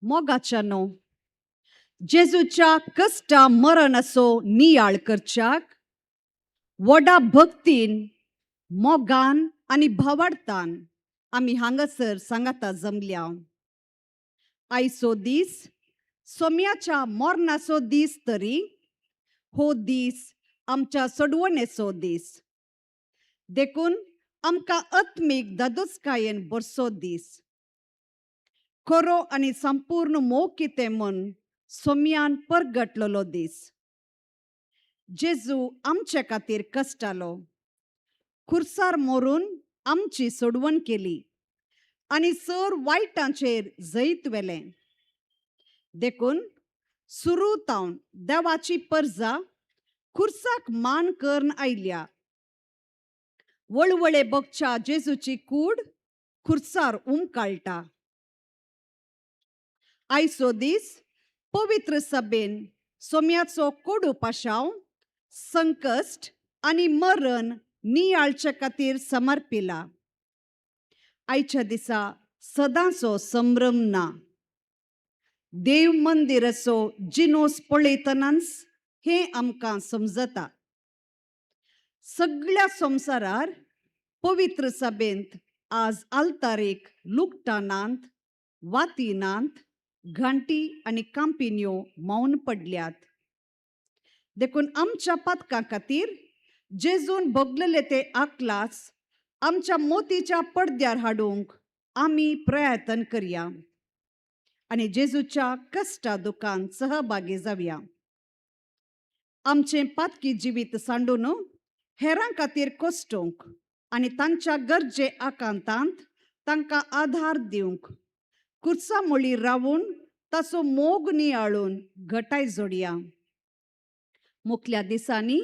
मोगाच्यानो जेजूच्या कष्टा मरण असो नियाळ करच्याक वडा भक्तीन मोगान आणि भावार्थान आम्ही हांगासर सांगाता जमल्या. आयचो दीस सोम्याच्या मोरणाचो दीस तरी हो दीस आमच्या सोडवणेचो दीस देखून आमकां आत्मीक दादोचकायेन बरसो दीस खरो आणि संपूर्ण मोग कितें म्हूण सोम्यान परगटलेलो दीस. जेजू आमचे खातीर कश्टालो, खुर्सार मोरून आमची सोडवण केली आणि सर वायटांचेर जैत वेलें. देखून सुरूतावन देवाची परजा खुर्साक मान करून आयल्या. वळवळे बगच्या जेजूची कूड खुर्सार उमकाळटा. आयचो दीस पवित्र सभेन सोम्याचो कोडू पाशाव संकश्ट आणि मरण नियाळचे खातीर समर्पिला. आयच्या दिसा सदांचो संभ्रम ना. देव मंदिर असो जिनोस पळयतनाच हें आमकां समजता. सगळ्या संवसारार पवित्र सभेंत आज आल्तारेक लुगटां नांत, वाती नांत, घंटी आणि कांपिन्यो मौन पडल्यात. देखून आमच्या पातकां खातीर जेजून भोगलेले ते आकलास आमच्या मोतीच्या पडद्यार हाडूंक आमी प्रयत्न करया आणि जेजूच्या कश्टा दुखांत सहभागी जावया. आमचें पातकी जिवीत सांडून हेरां खातीर कोसटूंक आणि तांच्या गरजे आकांतांत तांकां आधार दिवंक खुर्सा मोळीर रावून ताचो मोग नियाळून घटाय जोडया. मुखल्या दिसांनी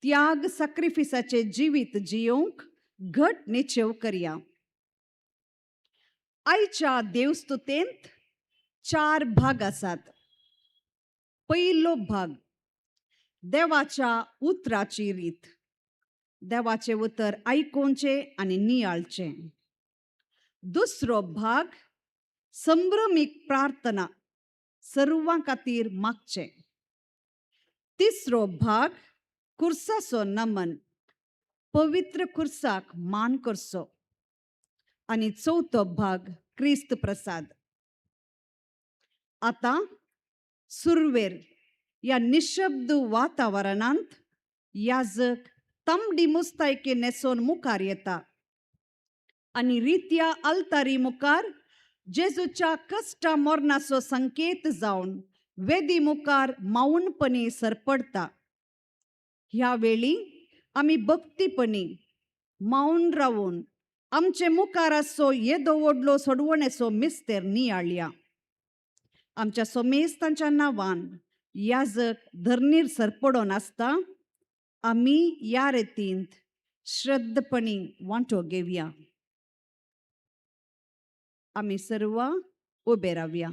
त्याग सॅक्रिफिसाचे जिवीत जियोंक घट निचेव करया. आयच्या देवस्तुतेंत 4 भाग आसात. पयलो भाग देवाच्या उतराची रीत. देवाचे उतर आयकोवचे आणि नियाळचे. दुसरो भाग संभ्रमीक प्रार्थना सर्वां खातीर मागचे. तिसरो भाग खुर्साचो नमन पवित्र खुर्साक मान करचो. आणि चौथो भाग क्रिस्त प्रसाद. आता सुरवेर या निशब्द वातावरणांत याजक तांबडी मुस्तायकी नेसोन मुखार येता आणि रित्या आल्तारी मुखार जेजूच्या कश्टा मरणाचो संकेत जावन वेदी मुखार मौनपणी सरपडता. ह्या वेळी आमी भक्तीपणी मौन रावून आमचे मुखार आसो येदो व्हडलो सोडवणेचो मिस्तेर नियाळया. आमच्या सोमेस्तांच्या नांवान याजक धर्नीर सरपडोन आसता आमी ह्या रितींत श्रद्धपणी वांटो घेवया. आमी सर्व उबे रावया.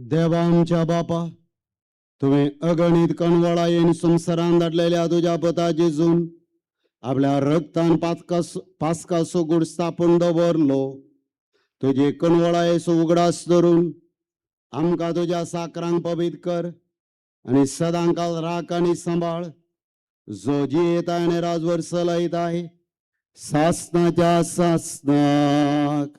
देवा आमच्या बापा, तुम्ही अगणित कणवळा येऊन संसारान धाडलेल्या तुझ्या पुता जेजून आपल्या रक्तान पासका सोगूड स्थापून दवरलो. तुझी कणवळायेचो उगडास धरून आमकां तुझ्या साकरांक पवित्र कर आणि सदांकाल राख आणि सांबाळ, जो जी येता आणि राजवर चलयत आहे सासनाच्या सासनाक.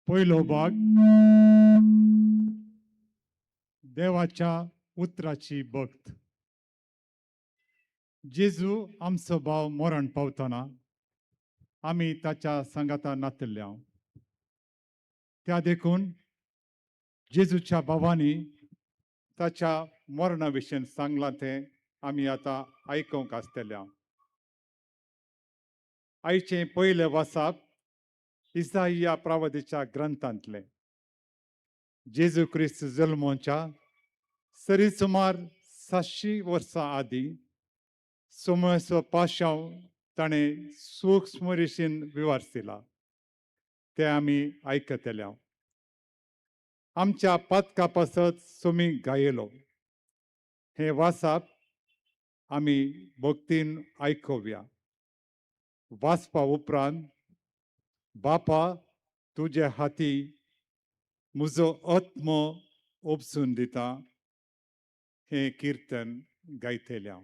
पहिलो भाग देवाच्या उतराची भक्त. जेजू आमचो भाव मरण पावतना आम्ही ताच्या संगाता नातल्या. त्या देखून जेजूच्या भावानी ताच्या मरणा विशीं सांगला ते आम्ही आता आयकूंक आसतल्या. आयचे पहिले वाचप इसाइया प्रवादीच्या ग्रंथांतले. जेजू ख्रिस्त जल्मोच्या सरी सुमार 700 वर्सां आदी समयचो पाशाव ताणें सूक्ष्म रिशीन विवारसिला ते आमी आयकतल्या. आमच्या पातका पासत सोमी गायलो हे वाचप आमी भक्तीन आयकोव्या. वाचपा उपरांत बापा तुझे हाती म्हजो आत्मो ओपसून दिता हे किर्तन गायतल्या.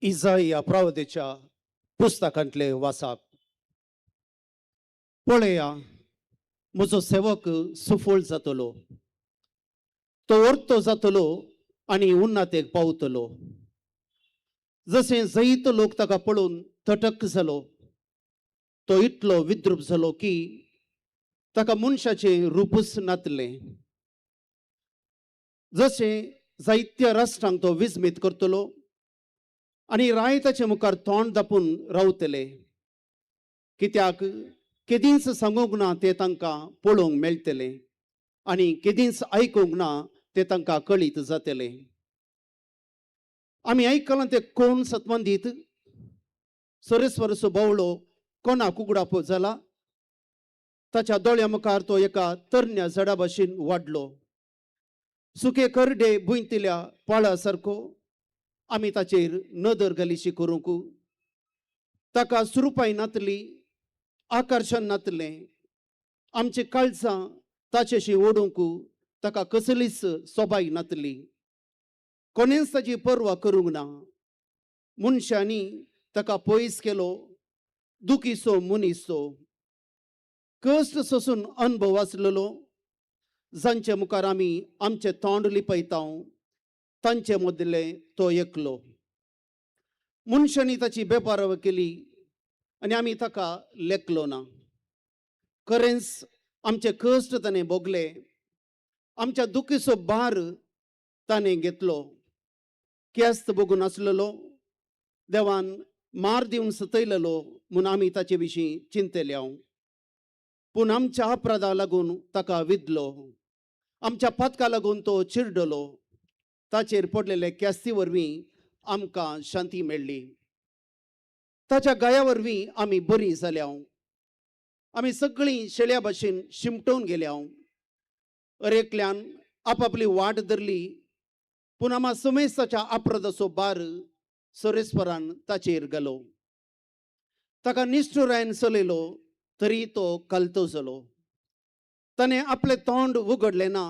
इसाइया प्रवादीच्या पुस्तकांतले वाचप. पळया, म्हजो सेवक सुफळ जातलो, तो वर्तो जातलो आनी उन्नतेक पावतलो. जशें जैत लोक ताका पळोवन तटक जालो, तो इतलो विद्रूप जालो की ताका मनशाचें रूपच नातलें. जशें जायत्या राष्ट्रांक तो विस्मीत करतलो आनी रायताचे मुखार तोंड दापून रावतले, कित्याक केदींच सांगूंक ना ते तांकां पळोवंक मेळटले आनी केदींच आयकूंक ना ते तांकां कळीत जातले. आमी आयकलां ते कोण सत्वंदीत सरस्वरचो बावळो कोणाक उगडाप जाला. ताच्या दोळ्या मुखार तो एका तरण्या झाडा भाशेन वाडलो. सुके करडे भुंयतल्या पाळा सारको आमी ताचेर नदर घालीशी करूंक. ताका सुरूपाय नातली, आकर्शण नातलें. आमची काळजां ताचेशी ओडूंक ताका कसलीच सोबाय नातली. कोणेंच ताची पर्वा करूंक ना. मनशांनी ताका पयस केलो, दुखीचो मनीस तो. कश्ट सोसून अनुभव आसलेलो, जांचे मुखार आमी आमचे तोंड लिपयतां तांचे मदले तो एकलो. मनशांनी ताची बेपारव केली आनी आमी ताका लेखलो ना. खरेंच आमचे कश्ट ताणें भोगले, आमच्या दुखीचो भार ताणें घेतलो. केस्त बगून आसलेलो, देवान मार दिवन सतयलेलो म्हूण आमी ताचे विशीं चिंतल्या. पूण आमच्या अपराधा लागून ताका विधलो, आमच्या पातका लागून तो चिरडलो. ताचेर पडलेले केस्ती वरवीं आमकां शांती मेळ्ळी. ताच्या गाया वरवीं आमी बरीं जाल्या. आमी सगळीं शेळ्या भाशेन शिमटोवन गेल्या. अरेकल्यान आपापली वाट धरली, पूण आम्हा समेस्ताच्या आप्रदसो बार सोरेस्परान ताचेर घालो. ताका निश्चुरायन चलयलो तरी तो कालतो जालो. ताणें आपलें तोंड उगडलें ना.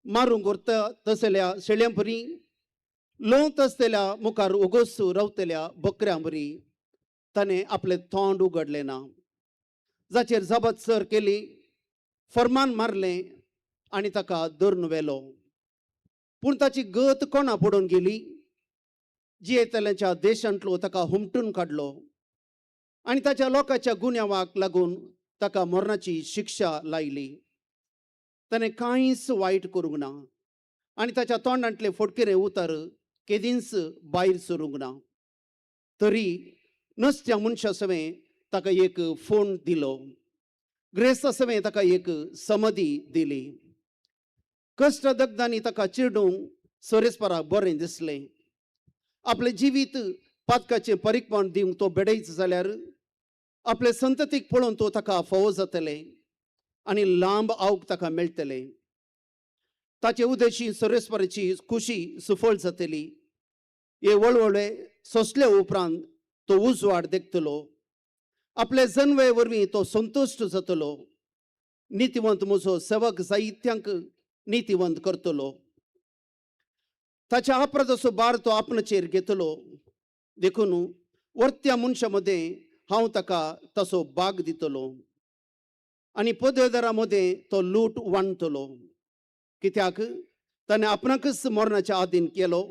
मारूंक व्हरता तसल्या शेळ्यां परी, लोंत आसलेल्या मुखार ओगोसू रावतल्या बकऱ्यां बरी ताणें आपलें तोंड उगडलें ना. जाचेर जबत सर केली, फर्मान मारलें आनी ताका धरून व्हेलो. पूण ताची गत कोणा पडून गेली. जियेतल्याच्या देशांतलो ताका हुमटून काडलो आनी ताच्या लोकांच्या गुन्यांवाक लागून ताका मरणाची शिक्षा लायली. ताणें कांयच वायट करूंक ना आनी ताच्या तोंडांतले फटकेरे उतार केदींच भायर सरूंक ना. तरी नसत्या मनशा सवें ताका एक फोंड दिलो. ग्रेस्ता सवें ताका एक समाधी दिली. कश्ट दगदांनी ताका चिरडूंक सोरेस्पराक बरें दिसलें. आपलें जिवीत पातकाचें परीकपण दिवंक तो बेडयत जाल्यार आपले संततीक पळोवन तो ताका फोव जातलें आनी लांब आऊक ताका मेळटलें. ताचे उदेशी सोरेस्पराची खुशी सुफळ जातली. हे वळवळे सोंसले उपरांत तो उजवाड देखतलो. आपले जन्मे वरवीं तो संतुश्ट जातलो. नितिवंत म्हजो सेवक जायत्यांक नितिवंत करतलो. ताच्या आप्रदसो बार तो आपणाचेर घेतलो. देखून वर्त्या मनशा मदें हांव ताका तसो भाग दितलो आनी पदवेदारा मदें तो लूट वांडटलो. कित्याक ताणें आपणाकच मरणाच्या आदीन केलो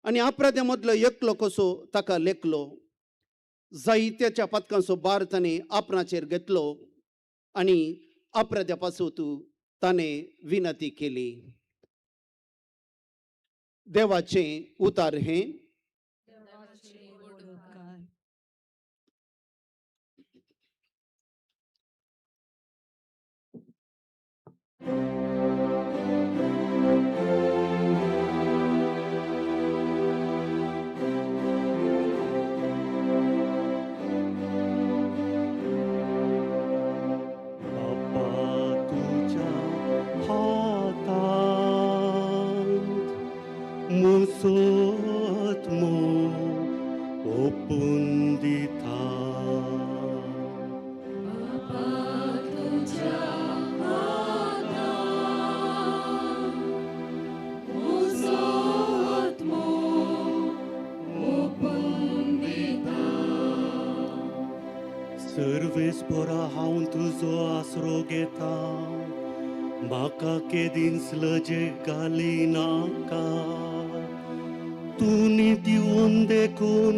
आनी अपराध्या मदलो एकलो कसो ताका लेखलो. जायत्याच्या पथकांचो बार ताणें आपणाचेर घेतलो आनी अपराध्या पासून ताणें विनंती केली. देवाचें उतार हें. Musotmo opundita सर्वेस बरा हांव तुजो आसरो घेता. म्हाका केदींच लजे घाली नाका. तूं दिवन देखून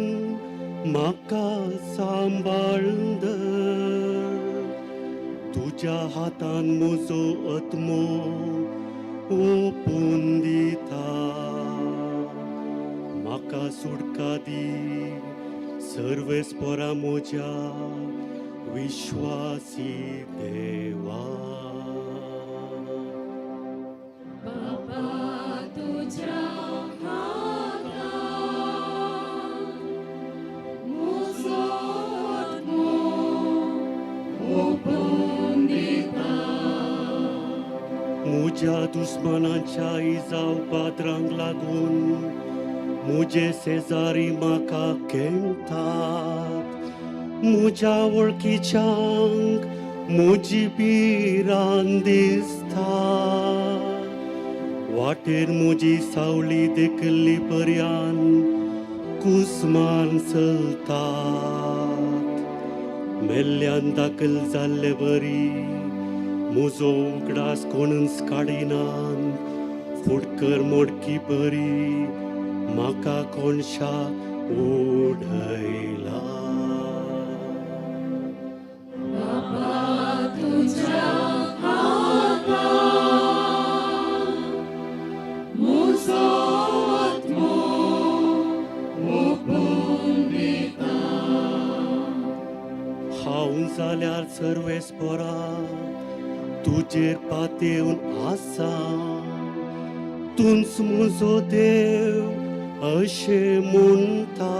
म्हाका सांबाळून दर. तुज्या हातान म्हजो आत्मो ओपून दिता. म्हाका सुटका दी सर्वेस्परा म्हज्या विश्वासी देवा. म्हज्या दुस्मानांच्या इजाव बाद्रांक लागून म्हजे शेजारी म्हाका केंतात. म्हज्या वळखीच्यांक म्हजी भिरांत दिसता. वाटेर म्हजी सावळी देखली पर्यान कुस्मान चलतात. मेल्ल्यान दाखल जाल्ले बरी म्हजो उगडास कोणूच काडिनान. फुडकर मोडकी बरी म्हाका कोणशाक ओढयला. हांव जाल्यार सर्वेस्परा तुजेर पातेवन आसा. तूंच म्हजो देव अशें म्हणटा.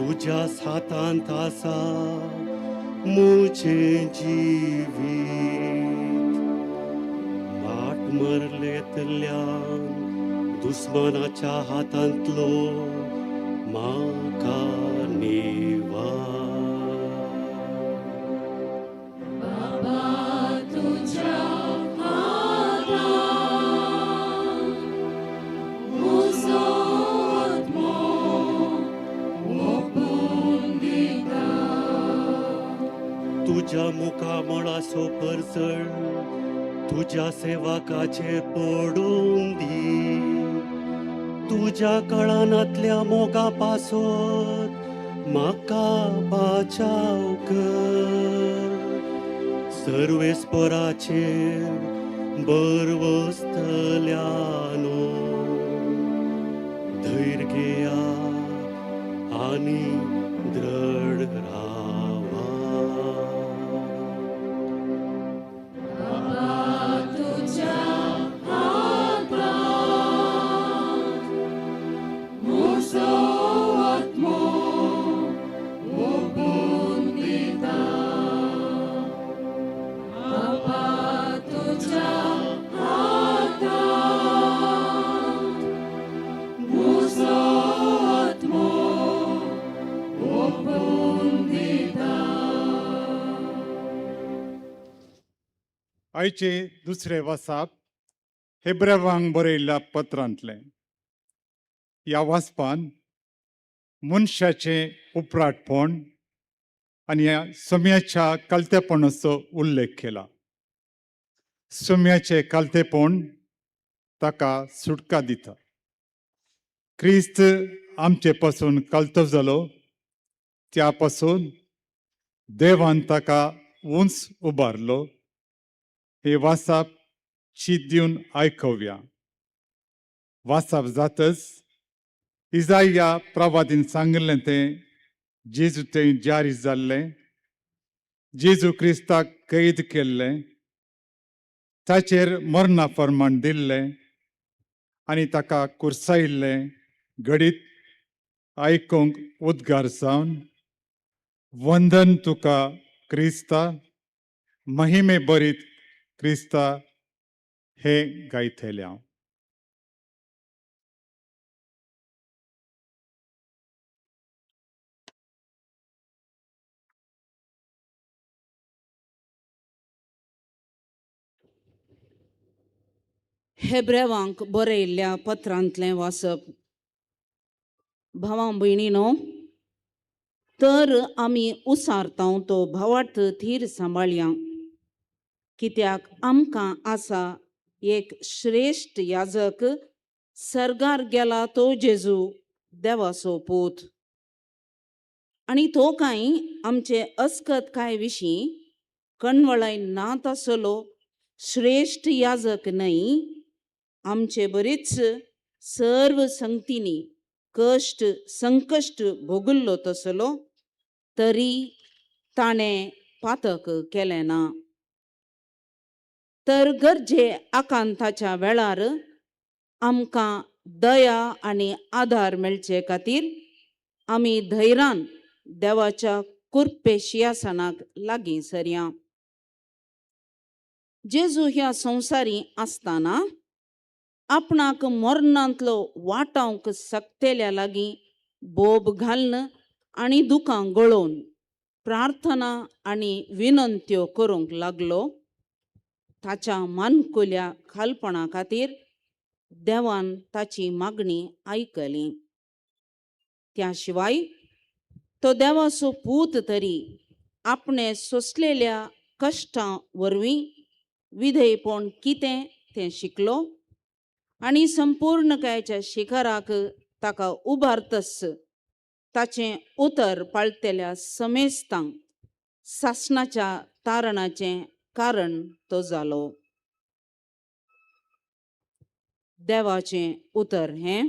तुझ्या हातांत आसा मुझे जिवीत. माट मरलेतल्यान दुस्मनाच्या हातांतलो म्हाका निवार. तुझ्या मुखामळाचो परचड तुझ्या सेवकाचेर पडून दी. तुझ्या कळानातल्या मोगा पासत म्हाका बाचाव कर. सर्वेस्पराचेर बरवस्तल्यानो धैर्य घेया आनी दृढ रावा. आयचे दुसरे वाचप हेब्रेवांक बरयल्ल्या पत्रांतले. ह्या वाचपान मनशाचे उपराटपण आनी सम्याच्या कालतेपणाचो उल्लेख केला. सम्याचे कालतेपण ताका सुटका दिता. क्रिस्त आमचे पासून कालतो जालो त्या पासून देवान ताका उंच उबारलो. हे वाचप शीत दिवन आयकवया. वाचप जातच इजाया प्रवादीन सांगिल्लें तें जेजू थंय जारी जाल्लें. जेजू क्रिस्ताक कैद केल्लें, ताचेर मरणा फर्माण दिल्लें आनी ताका कुर्सायिल्लें घडीत आयकूंक उद्गार जावन वंदन तुका क्रिस्ता, महिमे बरीत क्रिस्ता हे गायतले हांव. हेब्रेवांक बरयल्ल्या पत्रांतलें वाचप. भावां भयणीनो, तर आमी उसारतांव तो भावार्थ थीर सांबाळया. कित्याक आमकां आसा एक श्रेश्ठ याजक, सर्गार गेला तो जेजू देवाचो पूत. आनी तो कांय आमचे अस्कत काय विशीं कणवळाय नात आसलो श्रेश्ठ याजक न्हय, आमचे बरीच सर्व संगतींनी कश्ट संकश्ट भोगुल्लो तसलो, तरी ताणें पातक केलें ना. तर गरजे आकांताच्या वेळार आमकां दया आनी आदार मेळचे खातीर आमी धैर्यान देवाच्या कुरपे सिंहासनाक लागीं सरया. जेजू ह्या संवसारी आसतना आपणाक मरणांतलो वाटावंक सक्तेल्या लागीं बोब घालन आनी दुखां गळोवन प्रार्थना आनी विनंत्यो करूंक लागलो. ताच्या मानकुल्या खालपणा खातीर देवान ताची मागणी आयकली. त्या शिवाय तो देवाचो पूत तरी आपणे सोंसलेल्या कश्टां वरवीं विधेयपण कितें तें शिकलो आनी संपूर्णकायेच्या शिखराक ताका उबारतस ताचें उतर पाळतेल्या समेस्तांक सासणाच्या तारणाचें कारण तो जालो. देवाचें उतर हें.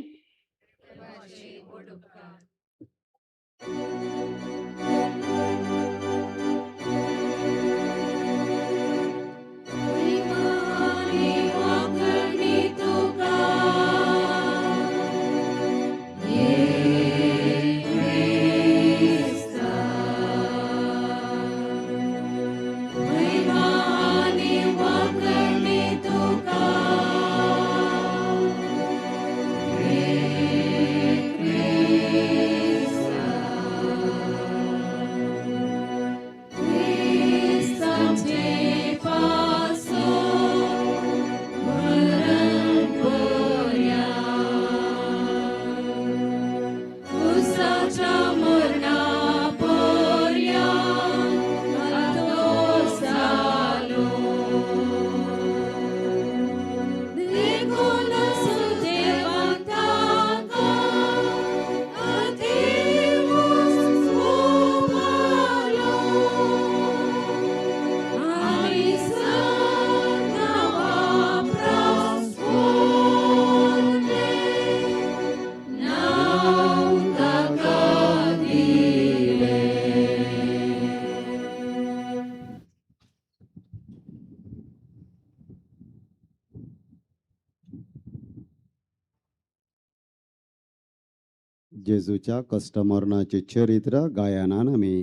जेजूच्या कस्टमरनाचे चरित्र गायनान आमी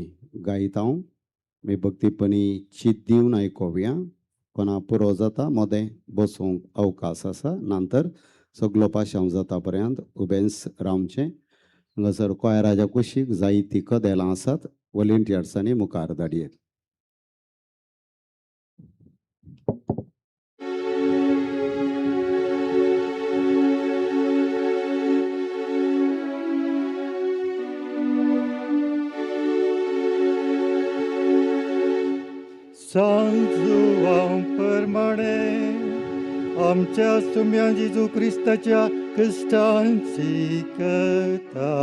गायता मी भक्तीपणी चित दिवन आयकोवया कोणा पुरो जाता मोदें बसूंक अवकाश आसा नंतर सगलो पाशांव जाता पर्यंत उबेंच रावचें हांगासर कोयराच्या कुशीक जायतीं कदेलां आसात वॉलंटियर्सांनी मुखार धाडयेत. सांजुवां प्रमाणे आमच्या सुम्या जेजू क्रिस्ताच्या कश्टांची कथा.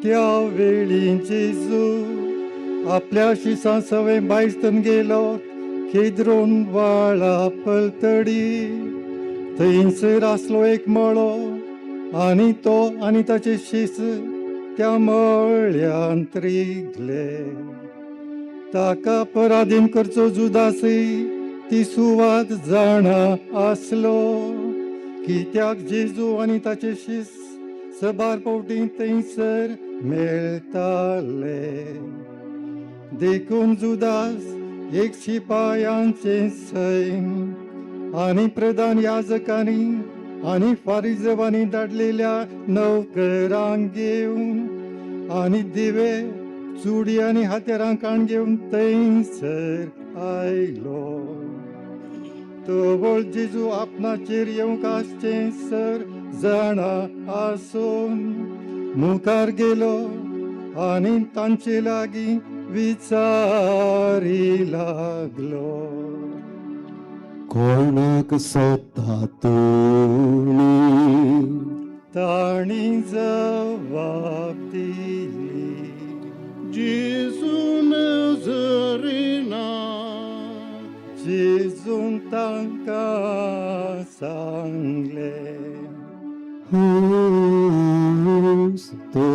त्या वेळी जेजू आपल्या शिसां सवे बायस्तन गेलो केद्रोन वाळा पलतडी. थंयसर आसलो एक मळो आनी तो आनी ताचे शिस त्या मळ्यांत रिगले. ताका पराधीन करचो जुदासय ती सुवात जाणा आसलो कित्याक जेजू आनी ताचे शिस सबार पावटी थंयसर मेळटाले. देखून जुदास एक शिपायांचे सैम आनी प्रधान याजकांनी आनी फारिजवांनी धाडलेल्या नौकरांक घेवन आनी दिवे चुडी आनी हात्यारां काण घेवन थंयसर आयलो. तो जेजू आपणाचेर येवंक आसचें सर जाणा आसून मुखार गेलो आनी तांचे लागीं विचारी लागलो. कोणाक सोदता तुमी? ताणी जबाब दिली, जेजू नजरेना. जेजून तांकां सांगले, हांवच तो.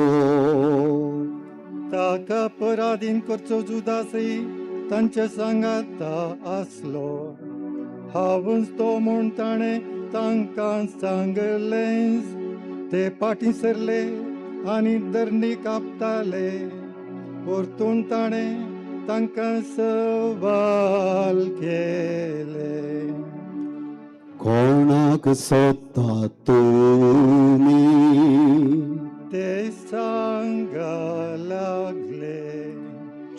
ताका पराधीन करचो जुदासय तांच्या सांगात आसलो. हांवच तो म्हूण ताणें तांकां सांगलें. ते फाटीं सरले आनी धरणी कापताले. परतून ताणें तांकां सवाल केले, कोणाक सोदता तुमी? ते सांगा लागले,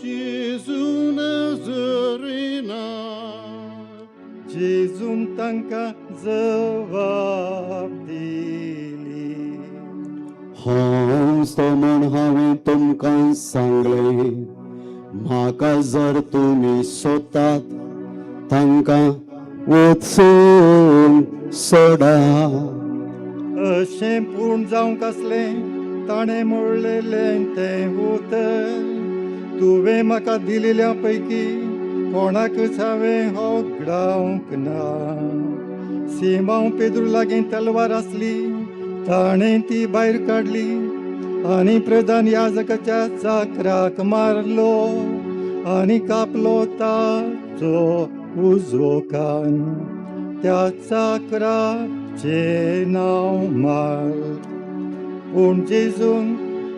जेजू नजरेना. जेजून तांकां जबाब दिली, हांवच तो म्हूण हांवें तुमकां सांगलें. म्हाका जर तुमी सोदतात तांकां वचून सोडा. अशें पूर्ण जावंक आसलें ताणें म्हणलेलें तें उतर. तुवें म्हाका दिलेल्या पैकी कोणाकच हांवें होगडावंक ना. सिमांव पेद्रू लागीं तलवार आसली. ताणें ती भायर काडली आनी प्रधान याजकाच्या चाकराक मारलो आनी कापलो ताचो उजवो कान. त्या चाकराचे नांव मार्क. पूण जेजून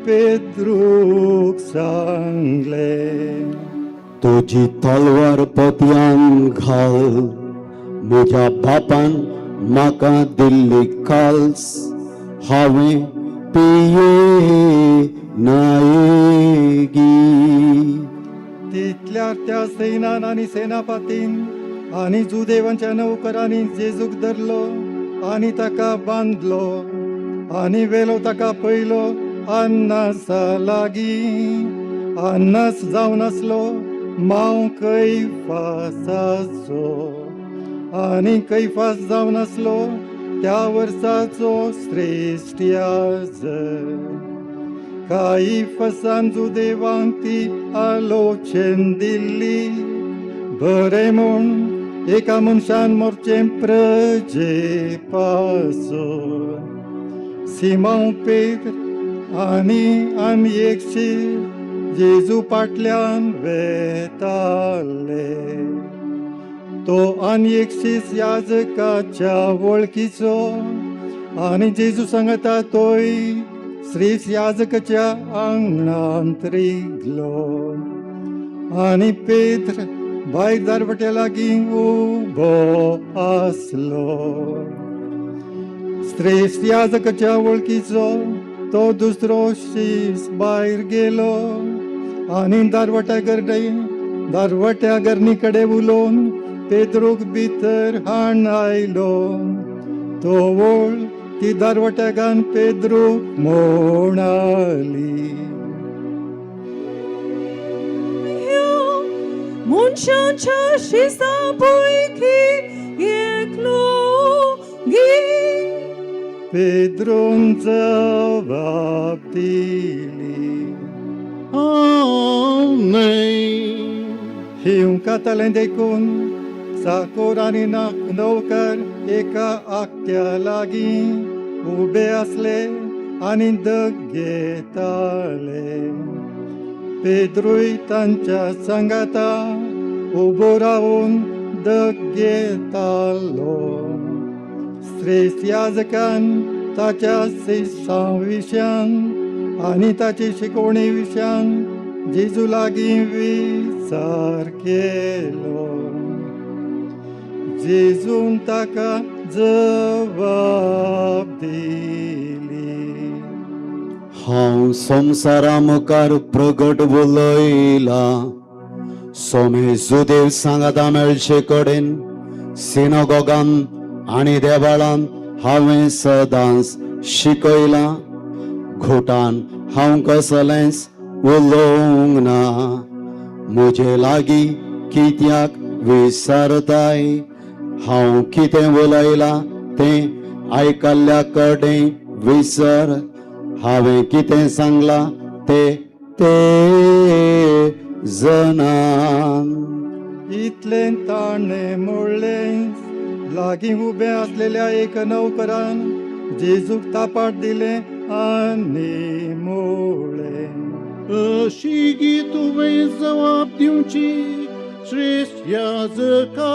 पेद्रूक सांगले, तुजी तलवार पोतयान घाल. म्हज्या बापान म्हाका दिल्ली काल्स हांवें पिये नायगी. तितल्यार त्या सैनान आनी सेनापतीन आनी जुदेवांच्या नौकरांनी जेजूक धरलो आनी ताका बांदलो आनी वेलो ताका पयलो अन्नासा लागीं. अन्नास जावन आसलो मांव कैफासाचो आनी कैफास जावन आसलो त्या वर्साचो श्रेष्ठ याजक. कैफासान जुदेवांक ती आलोचन दिल्ली, बरें म्हूण एका मनशान मरचें प्रजे पासून. सिमांव पेद्र आनी एकशी जेजू फाटल्यान वेताले. तो आनी एकशीस याजकाच्या वळखीचो आनी जेजू सांगता तोय श्रीस याजकाच्या अंगणांत रिगलो आणि पेत्र भायर दारवट्या लागीं उबो आसलो. श्रेष्ठ याजकाच्या वळखीचो तो दुसरो शीस भायर गेलो आणि दारवट्या गरणी कडेन उलोवन पेद्रूक भितर हाड आयलो. तो वळ ती दारवट्यागान पेद्रूक म्हणाली, मनशांच्या शिसा पैकी एकलो गी. पेद्रून जबाब दिली, हिंवकातलें देखून चाकोर आनी नौकर एका आख्या लागीं उबे आसले आनी घेताले. पेद्रूय तांच्या सांगाता उबो रावन घेतालो. श्रेष्ठ याजकान ताच्या शिसां विशयान आनी ताची शिकवणी विशयान जेजू लागीं विचार केलो. जेजून ताका जबाब दिली, हांव संवसारा मुखार प्रगट उलयला. सोमे सुदेव सांगाता मेळचे कडेन सिनोगोगान आनी देवाळान हांवें सदांच शिकयलां. घोटान हांव कसलेंच उलोवंक ना. म्हजे लागीं कित्याक विचारताय? हांव कितें उलयलां तें आयकल्ल्या कडेन विचार. हांवें कितें सांगलां ते जनान. इतलें ताणें मोडलें लागीं उबे आसलेल्या एक नौकरान जेजूक तापाट दिलें आनी मोळें, अशी गी तुवें जबाब दिवची श्रेष्ठ याजका.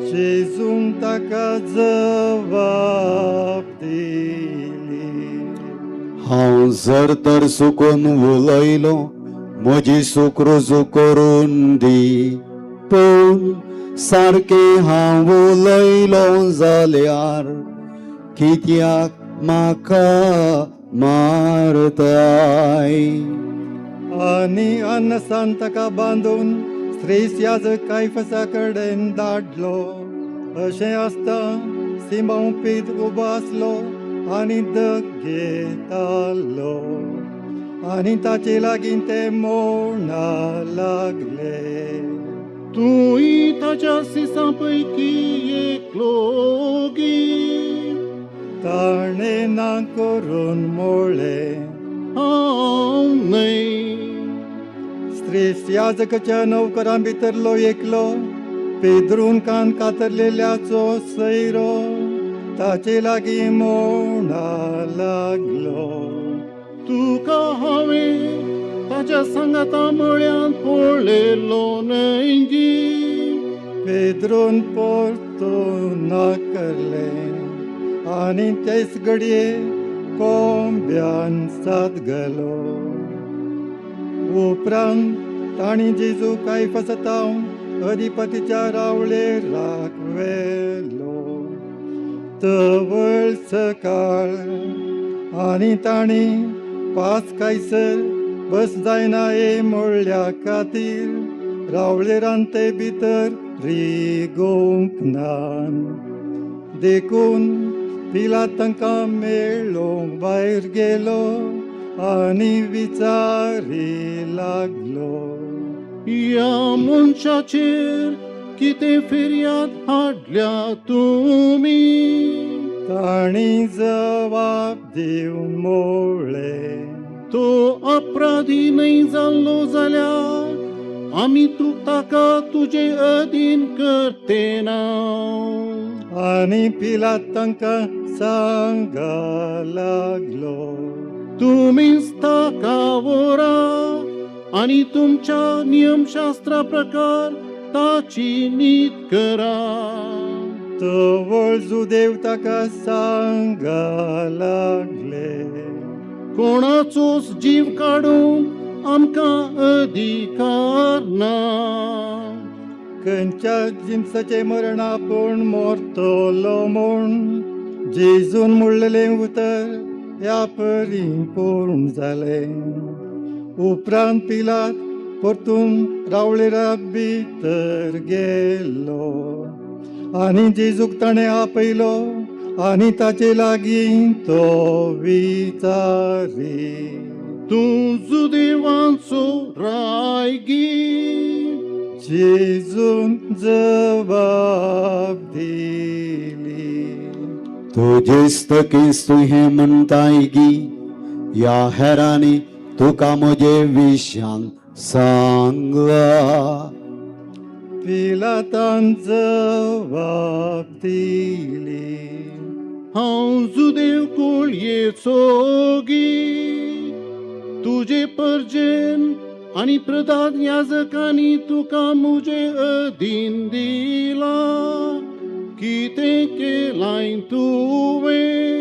जेजून ताका जबाब दिली, हांव जर तर चुकून उलयलो म्हजी चूक रुजू करून दी. पूण सारकें हांव उलयलो जाल्यार कित्याक म्हाका मारताय? आनी अन्नसान ताका बांदून श्रेष्ठ याजक कायफसा कडेन धाडलो. अशें आसता सिमोन पेद्र उबो आसलो आनी घेतालो आनी ताचे लागीं ते म्हणा लागले, तूंय ताच्या शिसां पैकी एकलो गी. ताणें ना करून मोळें, हांव न्हय. श्रेष्ठ याजकाच्या नौकरां भितरलो एकलो पेद्रून कान कातरलेल्याचो सैरो ताचे लागीं म्हणा लागलो, तुका हांवें ताच्या सांगाता म्हळ्यान पळयलो न्हय गी. पेद्रून परतून नाकारलें आनी तेच घडये कोंब्यान साद घालो. उपरांत ताणी जेजू कायफसातावन अधिपतीच्या रावळेर राखवेलो. तवळ सकाळ आनी ताणी पास कायसर बस जायना हे म्हणल्या खातीर रावळेरान ते भितर रिगोवंक नान. देखून पिलात तांकां मेळोवंक भायर गेलो आनी विचारी लागलो, ह्या मनशाचेर कितें फिर्याद हाडल्या तुमी? ताणी जबाब दिवन मोळें, तो अपराधी न्हय जाल्लो जाल्यार आमी ताका तुजे अधीन करतेना. आनी पिलात तांकां सांगा लागलो, तुमीच ताका व्हरा आनी तुमच्या नियमशास्त्रा प्रकार ताची नीत करा. तवळ जुदेव ताका सांगा लागले, कोणाचोच जीव काडूंक आमकां अधिकार ना. खंयच्या जिन्साचे मरण आपूण मोरतलो म्हूण जेजून म्हणलेलें उतर ह्या परी पूर्ण जालें. उपरांत पिलात परतून रावळेरा भितर गेलो आनी जेजूक ताणें आपयलो आनी ताचे लागीं तो विचारी, तूं जुदेवांचो रायगी. जेजून जबाब दिली, तुजेस्तकीस तूं हें म्हणटाय गी, ह्या हेरांनी तुका म्हजे विशयान सांगला. पिलातान जबाब दिली, हांव जुदेव कुळयेचो गी. तुजे परजेन आनी प्रधान याजकांनी तुका म्हजे अधीन दिला. कितें केलाय तुवें?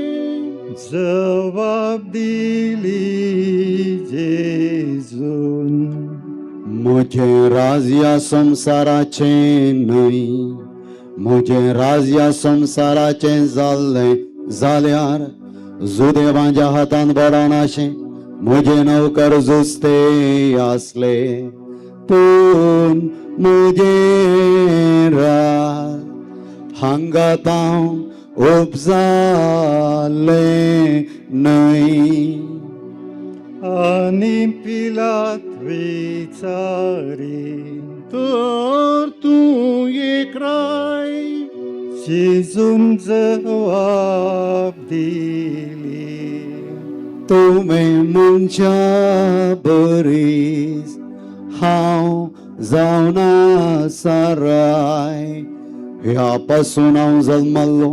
जबाब दिली जेजून, म्हजें राज ह्या संवसाराचें न्हय. म्हजें राज ह्या संवसाराचें जाल्लें जाल्यार जुदेवांच्या हातान बडोनाशें म्हजे नौकर जुस्ते आसले. पूण म्हजें राज हांगा हांव उपजालें न्हय. आनी पिलात विचारी, तर तूं एकराय? जेजून जबाब दिली, तुवें मनशा बरीच हांव जावना साराय. ह्या पासून हांव जल्मल्लो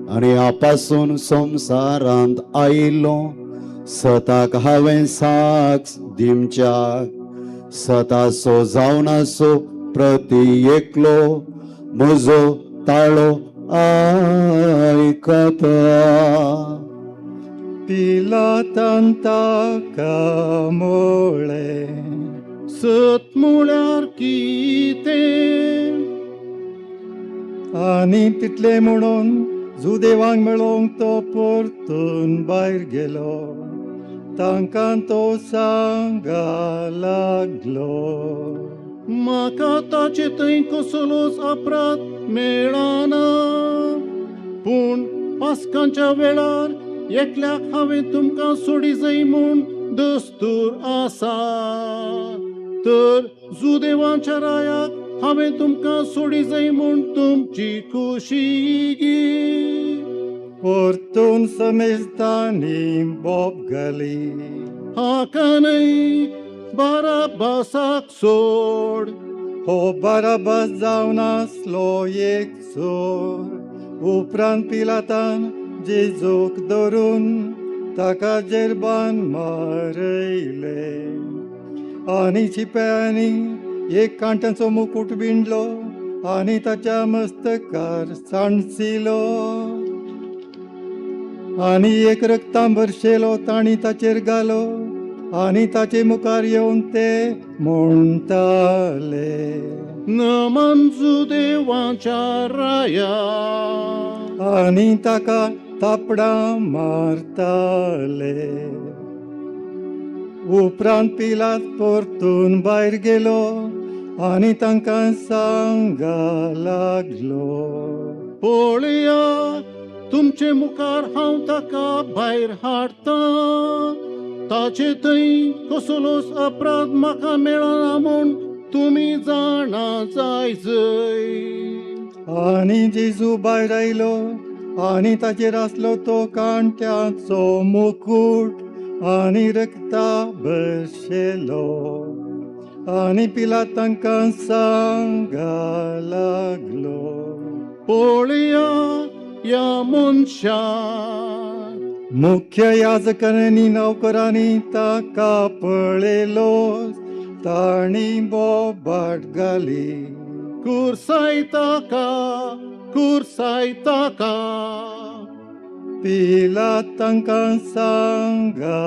आनी ह्या पासून संवसारांत आयिल्लो. सताक हांवें साक्ष दिवच्याक सताचो जावनासो प्रती एकलो म्हजो ताळो आयकता. पिलातान ताका म्हळें, सत म्हळ्यार कितें? आनी तितले म्हणून जुदेवांक मेळोवंक तो परतून भायर गेलो. तांकां तो सांगा लागलो, म्हाका ताचे थंय कसलोच अपराध मेळना. पूण पास्कांच्या वेळार एकल्याक हांवें तुमकां सोडी जाय म्हूण दस्तूर आसा. तर जुदेवांच्या रायाक हांवें तुमकां सोडी जाय म्हूण तुमची खुशी गी. परतून समेस्तांनी बोब घाली, हाका न्हय, बाराबासाक सोड. हो बाराबास जावन आसलो एक चोर. उपरांत पिलातान जेजूक धरून ताका जेरबान मारयले आनी शिपायांनी एक कांट्याचो मुकुट विणलो आनी ताच्या मस्तकार सांडसिलो आनी एक रक्तांबर शेलो तांणी ताचेर घालो आनी ताचे मुखार येवन ते म्हणटाले, नमन जुदेवाच्या राया. आनी ताका थापडां मारताले. उपरांत पिलात परतून भायर गेलो आनी तांकां सांगा लागलो, पळया, तुमचे मुखार हांव ताका भायर हाडटा. ताचे थंय कसलोच अपराध म्हाका मेळना म्हूण तुमी जाणा जायजय. आनी जेजू भायर आयलो आनी ताचेर आसलो तो कांट्याचो मुकुट आनी रक्ता भरशेलो आनी पिलात तांकां सांगा लागलो, पळया या मनशाक. मुख्य याजकांनी नौकरांनी ताका पळयलो तांणी बोबाट घाली, कुर्साय ताका, कुर्साय ताका. पिलात तांकां सांगा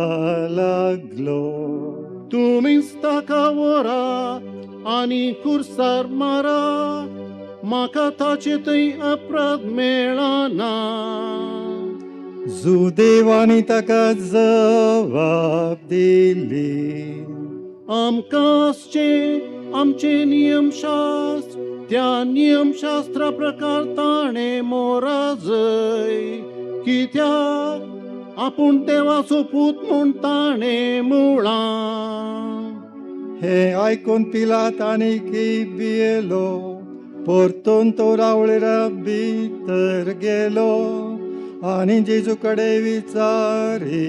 लागलो. तुमीच ताका व्हरा आनी खुर्सार मारा, म्हाका ताचे थंय अपराध मेळना. जुदेवानी ताका जबाब दिली. आमकां आमचे नियमशास्त्र, त्या नियमशास्त्रा प्रकार ताणें मोराजय, कित्याक आपूण देवाचो पूत म्हूण ताणें मुळां. हे आयकून पिलात आनीक भियेलो. परतून तो रावळेरा भितर गेलो आनी जेजू कडेन विचारी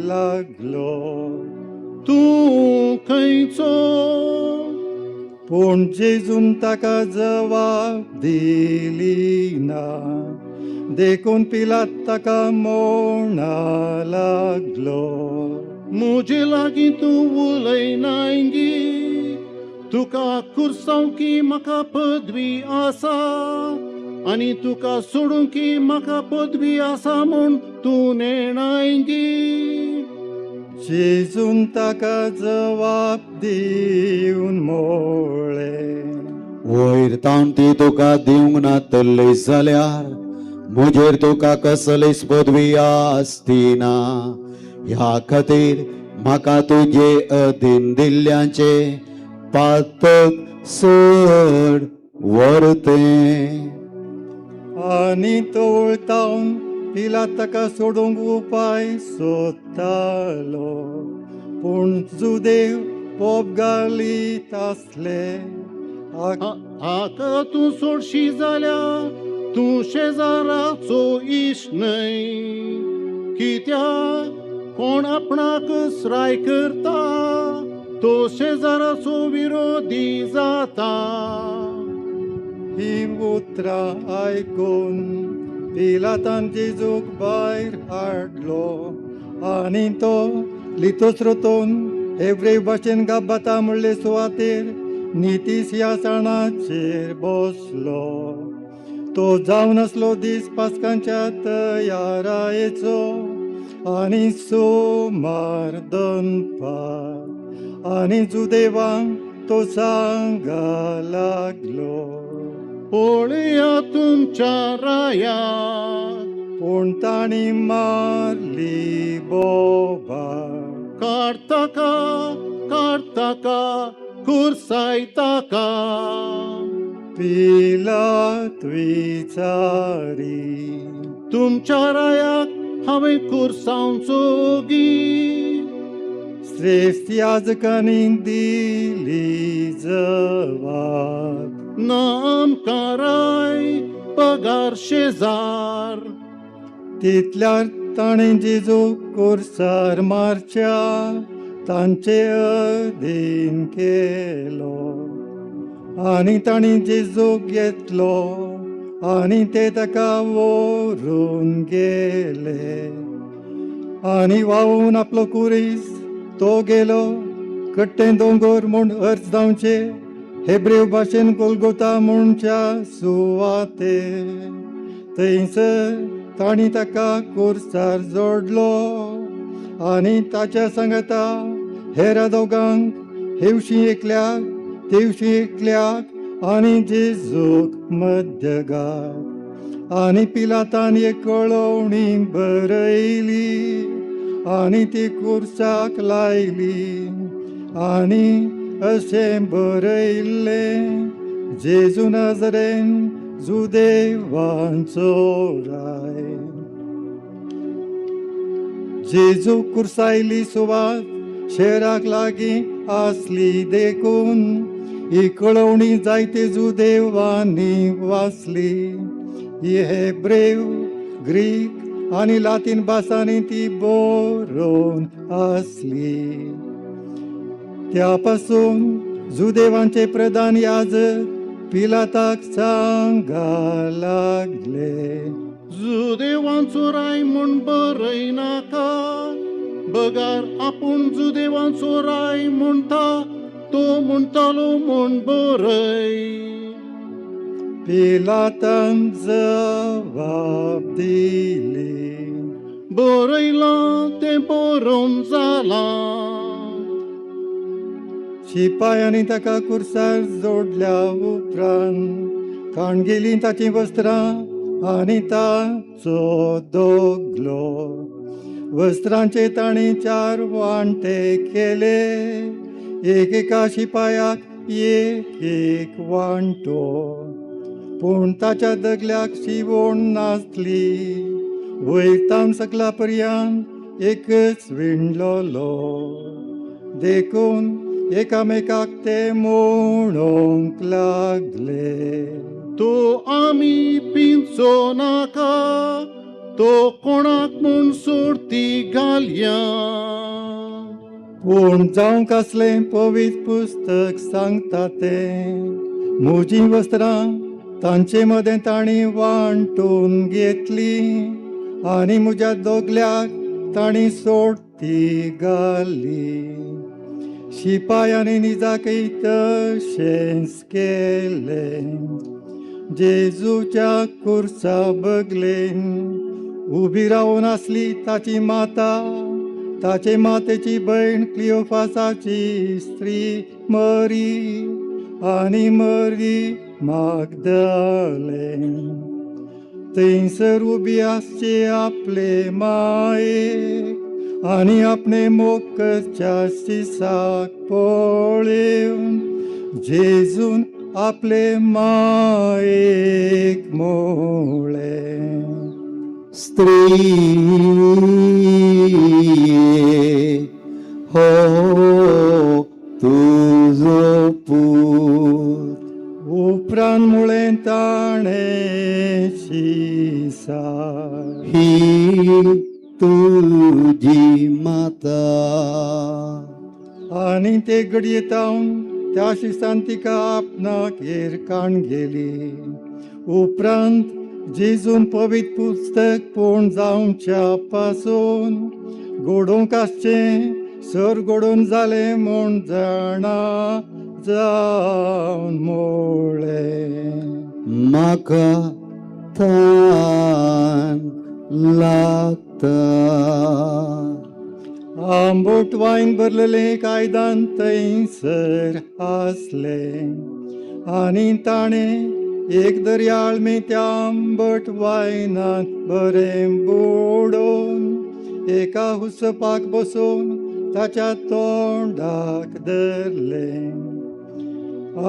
लागलो, तूं खंयचो? पूण जेजून ताका जबाब दिली ना. देखून पिलात ताका म्हणा लागलो, म्हजे लागीं तूं उलयनाय गी. तुका खुरसांवकी म्हाका पदवी आसा, आनी तुका सोडूंकी म्हाका पदवी आसा म्हूण तूं नेणाय गी. जेजून ताका जबाब दिवन मोळ्ळें, वयर तावन ती तुका दिवंक ना तल्ली जाल्यार म्हजेर तुका कसलीच पदवी आसती ना. ह्या खातीर म्हाका तुजे अधीन दिल्ल्याचे पातक सोड व्हरतें. आनी तो वळतावन पिलात ताका सोडूंक उपाय सोदतालो. पूण जुदेव पोप घालीत आसले. हाका तूं सोडशी जाल्यार तूं शेजाराचो इश्ट न्हय, कित्याक कोण आपणाक सराय करता तो शेजाराचो विरोधी जाता. ही उतरां आयकून पिलातान जेजूक भायर हाडलो आनी तो लिथोस्रोतून हेब्रेय भाशेन गाब्बाता म्हणले सुवातेर निती सिंहासनाचेर बसलो. तो जावन असलो दीस पास्कांच्या तयारायेचो आनी सोमार दनपार. आनी जुदेवांक तो सांगा लागलो, पळया तुमच्या रायाक. पूण ताणी मारली बोबाड. काडताका खुरसाय ताका. पिलात विचारी, तुमच्या रायाक हांवें खुरसावचो गी? श्रेष्ठ याजकांनी दिली जबाब, ना आमकां राय पगार शेजार. तितल्यार ताणें जेजू खुर्सार मारच्या तांचे अधीन केलो. आनी ताणी जेजूक घेतलो आनी ते ताका व्हरून गेले. आनी व्हांवून आपलो कुरीस तो गेलो कट्टे दोंगर म्हूण अर्ज जावचे हेब्रेव भाशेन गोलगोता म्हणच्या सुवातेर. थंयसर ताणी ताका खुर्सार जोडलो आनी ताच्या सांगाता हेरा दोगांक हेवशी एकल्याक तेवशी एकल्याक आनी जेजूक मध्यगात. आनी पिलातान एक कळवणी बरयली आनी ती खुर्साक लायली आनी अशें बरयल्लें, जेजू नाजरेन जुदेवांचो राय. जेजू खुर्सायली सुवात शेराक लागीं आसली देखून ही कळवणी जायते जुदेवांनी वाचली. ही हेब्रेव, ग्रीक आनी लातीन भासांनी ती बरोवन आसली. त्या पासून जुदेवांचे प्रधान याजक पिलाताक सांगा लागले, जुदेवांचो राय म्हूण बरयनाका. बगार आपूण जुदेवांचो राय म्हणटा तो म्हणटालो म्हूण बरय. पिलातान जबाब दिली, बरयलां तें बरोवन जालां. शिपायांनी ताका कुर्सार जोडल्या उपरांत खाणगेली ताची वस्त्रां आनी ताचो दोगलो. वस्त्रांचे ताणी 4 वांटे केले, एकेका शिपायाक एक वांटो. पूण ताच्या दगल्याक शिवण नासली. वयरतावन सकला पर्यंत एकच विणलोलो. देखून एकामेकाक ते म्हणूंक लागले, तो आमी पिंचो नाका, तो कोणाक म्हूण सोडती घालया. पूण जावं कसलें पवित्र पुस्तक सांगता तें. म्हजीं वस्त्रां तांचे मदें ताणी वांटून घेतली आनी म्हज्या दोगल्याक ताणी सोडती घाली. शिपायांनी निजाकय तशेंच केलें. जेजूच्या कुर्सा बगलेन उबी रावन आसली ताची माता, ताचे मातेची भयण क्लियोफासाची स्त्री मरी आनी मरी मागदलेन. थंयसर उबी आसचे आपले मायेक आनी आपणे मोक्कच्या शिसाक पळोवन जेजून आपले मायेक म्हळें, स्त्री हो तुजो पूत. उपरांत म्हळें ताणें शिसा, ही तुजी माता. आनी ते घडयेतावन त्या शिसान तिका आपणाक हेरकाण गेली. उपरांत जेजून पवित्र पुस्तक पूर्ण जावच्या पासून घडोवंक आसचें सर घडोवन जालें म्हूण जाणा जावन म्हळें, म्हाका तान लागता. आंबट वायन भरलेलें कायदान थंयसर आसलें आनी ताणें एक दर्याळ त्या आंबट वायनांत बरें बुडोवन एका हुसपाक बसोवन ताच्या तोंडाक धरलें.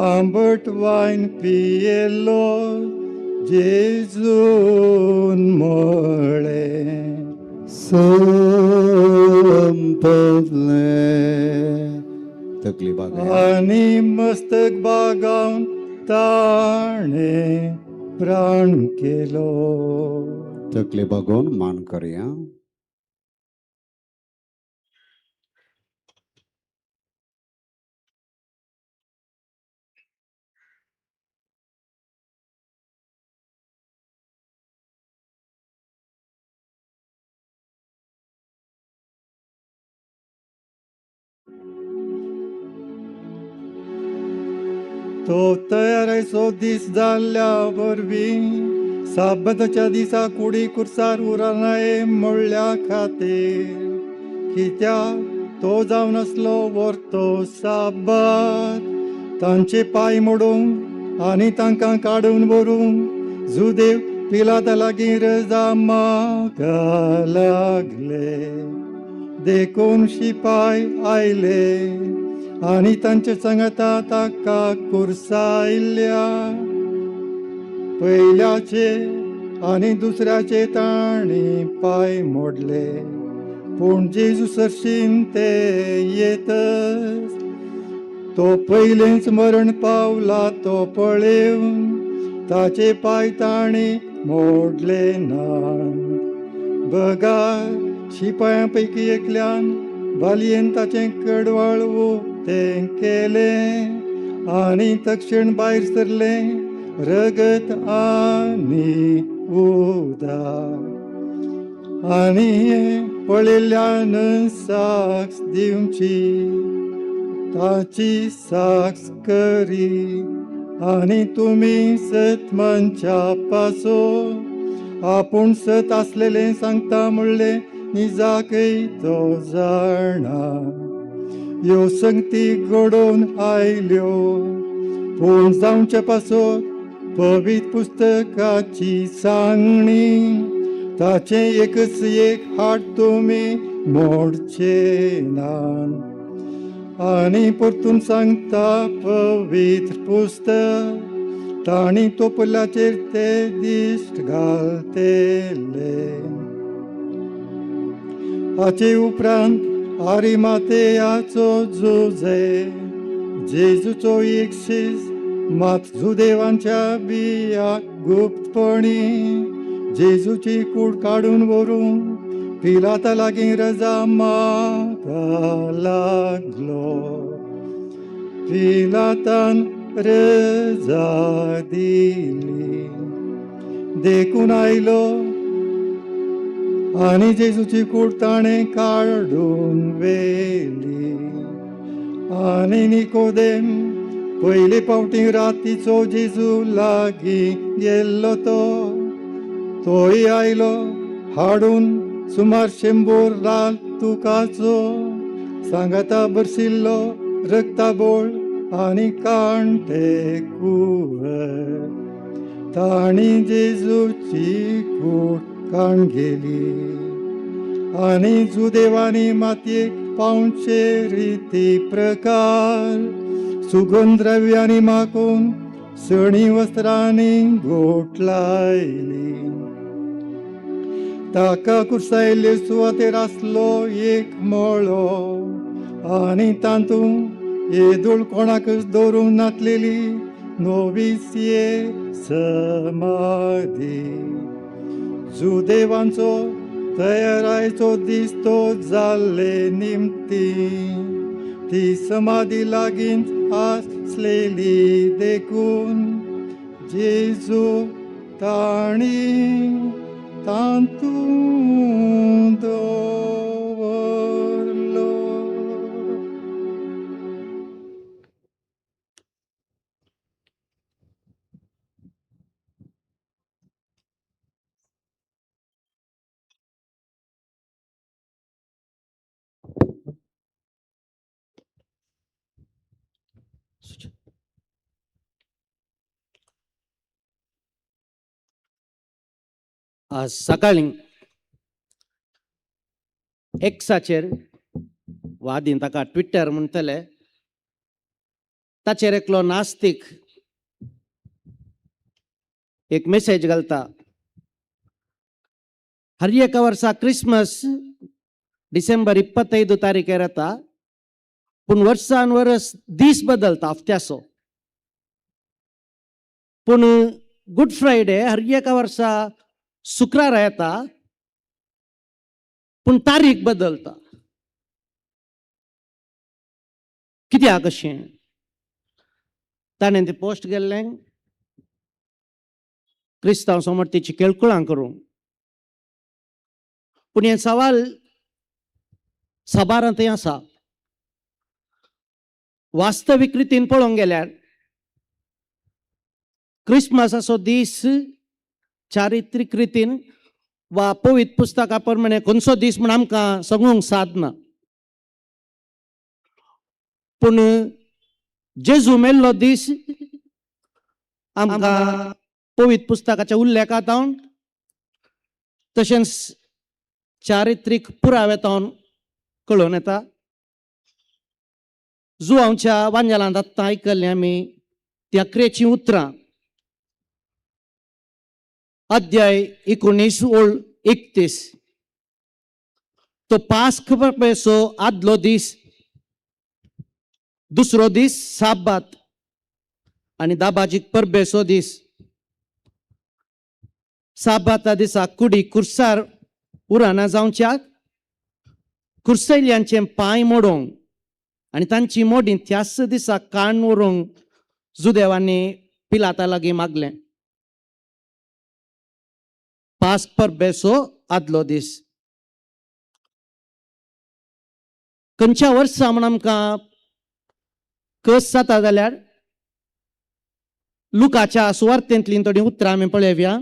आंबट वायन पियेलो जेजून म्हळें, संपलें. तकली बागा आनी मस्तक बागावन ताणें प्राण केलो. तकली बागोवन मान करया. तो तयारेचो दीस जाल्ल्या वरवीं साबताच्या दिसा कुडी कुर्सार उरनाये म्हणल्या खातीर, कित्याक तो जावन आसलो व्हरतो साबात. तांचे पांय मोडूंक आनी तांकां काडून व्हरूंक जुदेव पिलाता लागीं रजा मागूंक लागले. देखून शिपाय आयले आनी तांचे सांगता ताका कुर्सायल्या. पयल्याचे आनी दुसऱ्याचे ताणी पांय मोडले. पूण जेजू सरशीन ते येतच तो पयलेच मरण पावला तो पळेवन ताचे पांय ताणी मोडले नात. बगा शिपायां पैकी एकल्यान बालयेन ताचें कडवळ उक्तें केलें आनी तक्षण भायर सरलें रगत आनी उदक. आनी हें पळयल्ल्यान साक्ष दिवची, ताची साक्ष करी. आनी तुमी सत मनशा पासो आपूण सत आसलेलें सांगता म्हणलें निजाकय तो जाणा ह्यो संगती घडोवन आयल्यो पूण जावचे पासत पवित्र पुस्तकाची सांगणी ताचे एकच एक हात तुमी मोडचे नात आनी परतून सांगता पवित्र पुस्तक ताणी तोपलाचेर ते दिश्ट घालतेले हाचे उपरांत आरिमातेयाचो जुजे जेजूचो एक शिस मात जुदेवांच्या बिया गुप्तपणी जेजूची कूड काडून व्हरून पिलाता लागीं रजा मागूंक लागलो पिलातान रजा दिली देखून आयलो आनी जेजूची कूड ताणें काडून व्हेली आनी निकोदेम पयले फावटी रातीचो जेजू लागीं गेल्लो तोय आयलो हाडून सुमार 100 राल तुकाचो सांगाता बरशिल्लो रक्ताबोळ आनी कांटे कुंवर ताणी जेजूची कूड काण गेली आनी जुदेवानी मातयेक पावचे रिती प्रकार सुगंध द्रव्यांनी माकून सणी वस्त्रांनी गोट लायली ताका कुर्सायल्ले सुवातेर आसलो एक मळो आनी तातूंत येदूळ कोणाकच दवरूंक नासलेली नोविसिये समाधी जुदेवांचो तयारायचो दीस तो जाल्ले निमती ती समाधी लागींच आसलेली देखून जेजू ताणी तांतूं दवरलो आज सकाळी एक्साचेर वा आदीं ताका ट्विटर म्हणटले ताचेर एकलो नास्तीक एक मेसेज घालता हर एका वर्सा क्रिसमस डिसेंबर 25 तारीखेर येता पूण वर्सान वर्स दीस बदलता हफ्त्याचो पूण गुड फ्रायडे हर एका वर्सा शुक्रार येता पूण तारीख बदलता कित्याक अशें ताणें तें पोस्ट केल्लें क्रिस्तांव समोर तेची केळकुळां करूंक पूण हे सवाल सबारांतय आसा वास्तवीक रितीन पळोवंक गेल्यार क्रिस्मसाचो दीस चारित्रीक रितीन वा पवित्र पुस्तका प्रमाणे खंयचो दीस म्हण आमकां सांगूंक सादना पूण जेजू मेल्लो दीस आमकां पवित्र पुस्तकाच्या उल्लेखांत तशेंच चारित्रीक पुराव्यान कळून येता जुआंवच्या वांजेलांत आत्तां आयकल्लीं आमी ती 11ची उतरां अध्याय 19 ओळ 31 तो पास्क परबेचो आदलो दीस दुसरो दीस साबात आनी दाबाजीक परबेचो दीस साबाता दिसा कुडी कुर्सार उराना जावच्याक कुर्सयल्यांचे पांय मोडोवंक आनी तांची मोडी त्याच दिसा काण व्हरूंक जुदेवांनी पिलाता लागीं मागलें पास्क परबेचो आदलो दीस खंयच्या वर्सा म्हण आमकां कस जाता जाल्यार लुकाच्या सुवार्तेंतलीं थोडीं उतरां आमी पळयवया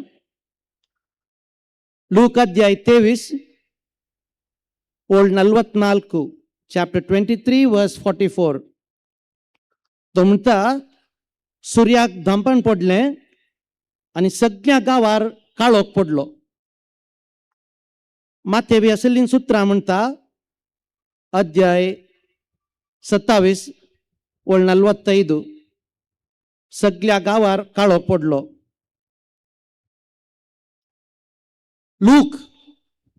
लूक अध्याय 23 ಓಳ್ 44 ಚಾಪ್ಟರ್ 23 ವರ್ಸ್ 44 तो म्हणता सूर्याक धांपण पडलें आनी सगळ्या गांवार काळोख पडलो. माथेवी असलीं सुत्रां म्हणटा अध्याय 27 ओळ 45 सगळ्या गांवार काळोख पडलो. लूक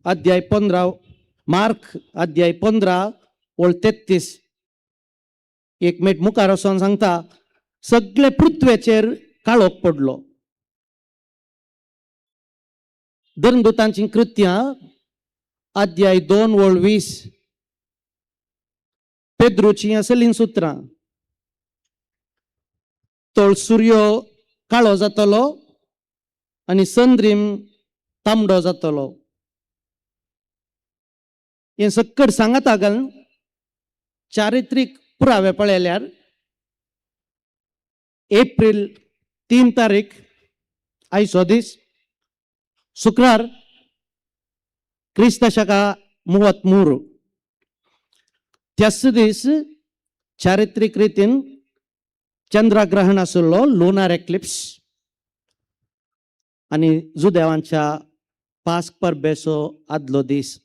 अध्याय 15 मार्क अध्याय 15 ओळ 33 एक मिनट मुखार वचून सांगता सगळे पृथ्वेचेर काळोख पडलो. धर्मदूतांची कृत्यां अध्याय 2 ओळ 20 पेद्रूची असलीं सुत्रां तोळ सूर्यो काळो जातलो आनी संद्रीम तांबडो जातलो. हे सकट सांगता घाल चारित्रीक पुरावे पळयल्यार एप्रिल 3 तारीख आयचो दीस शुक्रार क्रिस्त शका 33 त्याच दीस चारित्रीक रितीन चंद्रग्रहण आसलो लुनार एक्लिप्स आनी जुदेवांच्या पास्क परबेचो आदलो दीस.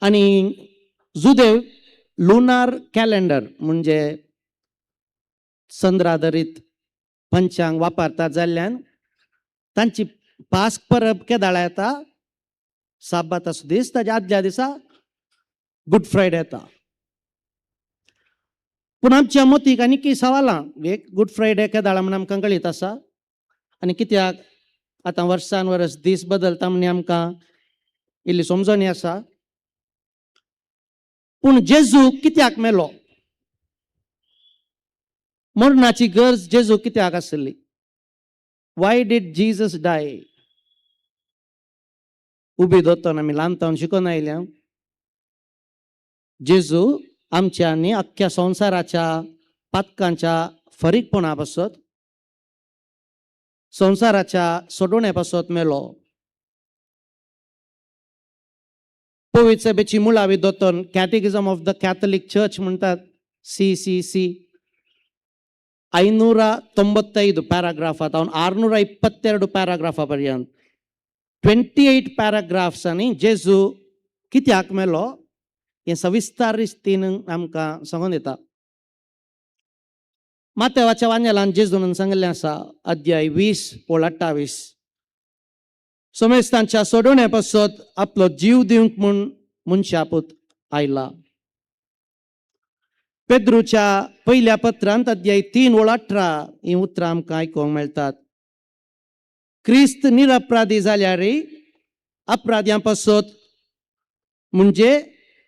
आनी जुदेव लुनार कॅलेंडर म्हणजे चंद्राधारीत पंचांग वापरतात जाल्ल्यान तांची पास्क परब केदाळा येता साबात असो दीस ताच्या आदल्या दिसा गुड फ्रायडे येता. पूण आमच्या मतीक आनी सवालां एक गुड फ्रायडे केदाळा म्हण आमकां कळीत आसा आनी कित्याक आतां वर्सान वर्स दीस बदलता म्हण आमकां इल्ली समजणी आसा. पूण जेजू कित्याक मेलो? मरणाची गरज जेजू कित्याक आसली? वाय डीड जीजस डाय? उबी दोतोन आमी ल्हानपण शिकून आयल्या जेजू आमच्या आनी अख्ख्या संवसाराच्या पातकांच्या फरीकपणा पासत संवसाराच्या सोडोवण्या पासत मेलो. पवित्र सभेची मुळावी दोतोन कॅटेकिझम ऑफ द कॅथलिक चर्च म्हणटात CCC 595 पॅराग्राफात हांव 622 पॅराग्राफा पर्यंत 28 पॅराग्राफ्सांनी जेजू कित्याक मेलो हे सविस्तार रितीन आमकां सांगून दिता. मातेवाच्या वांजेलान जेजून सांगिल्लें आसा अध्याय 20 ओळ 28 सोमेस्तांच्या सोडोवण्या पासत आपलो जीव दिवंक म्हूण मनशापूत आयला. पेद्रूच्या पयल्या पत्रांत अध्याय 3 ओळ 18 ही उतरां आमकां आयकूंक मेळटात. क्रिस्त निरपराधी जाल्यार अपराध्यां पासत म्हणजे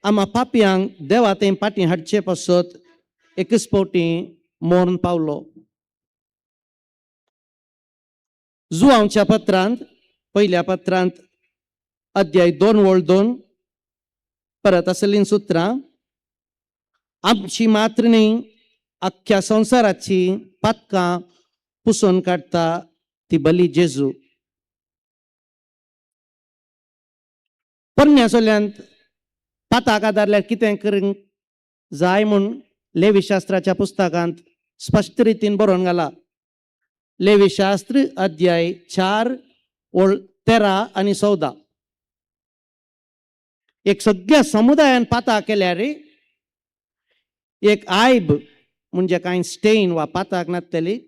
आम्हा पापयांक देवा थंय फाटीं हाडचे पासत एकच फावटी मरण पावलो. जुआंवच्या पत्रांत पयल्या पत्रांत अध्याय 2 ओळ 2 परत असलीं सुत्रां आमची मात्र न्ही अख्ख्या संवसाराची पातकां पुसून काडटा ती बली जेजू. परण्यासोल्यांत पाताक आदारल्यार कितें करूंक जाय म्हूण लेवी शास्त्राच्या पुस्तकांत स्पश्ट रितीन बरोवन घाला. लेवी शास्त्र अध्याय 4 ओळ 13 आनी 14 एक सगळ्या समुदायान पाता केल्यार एक आयब म्हणजे कांय स्टेन वा पाताक नासतली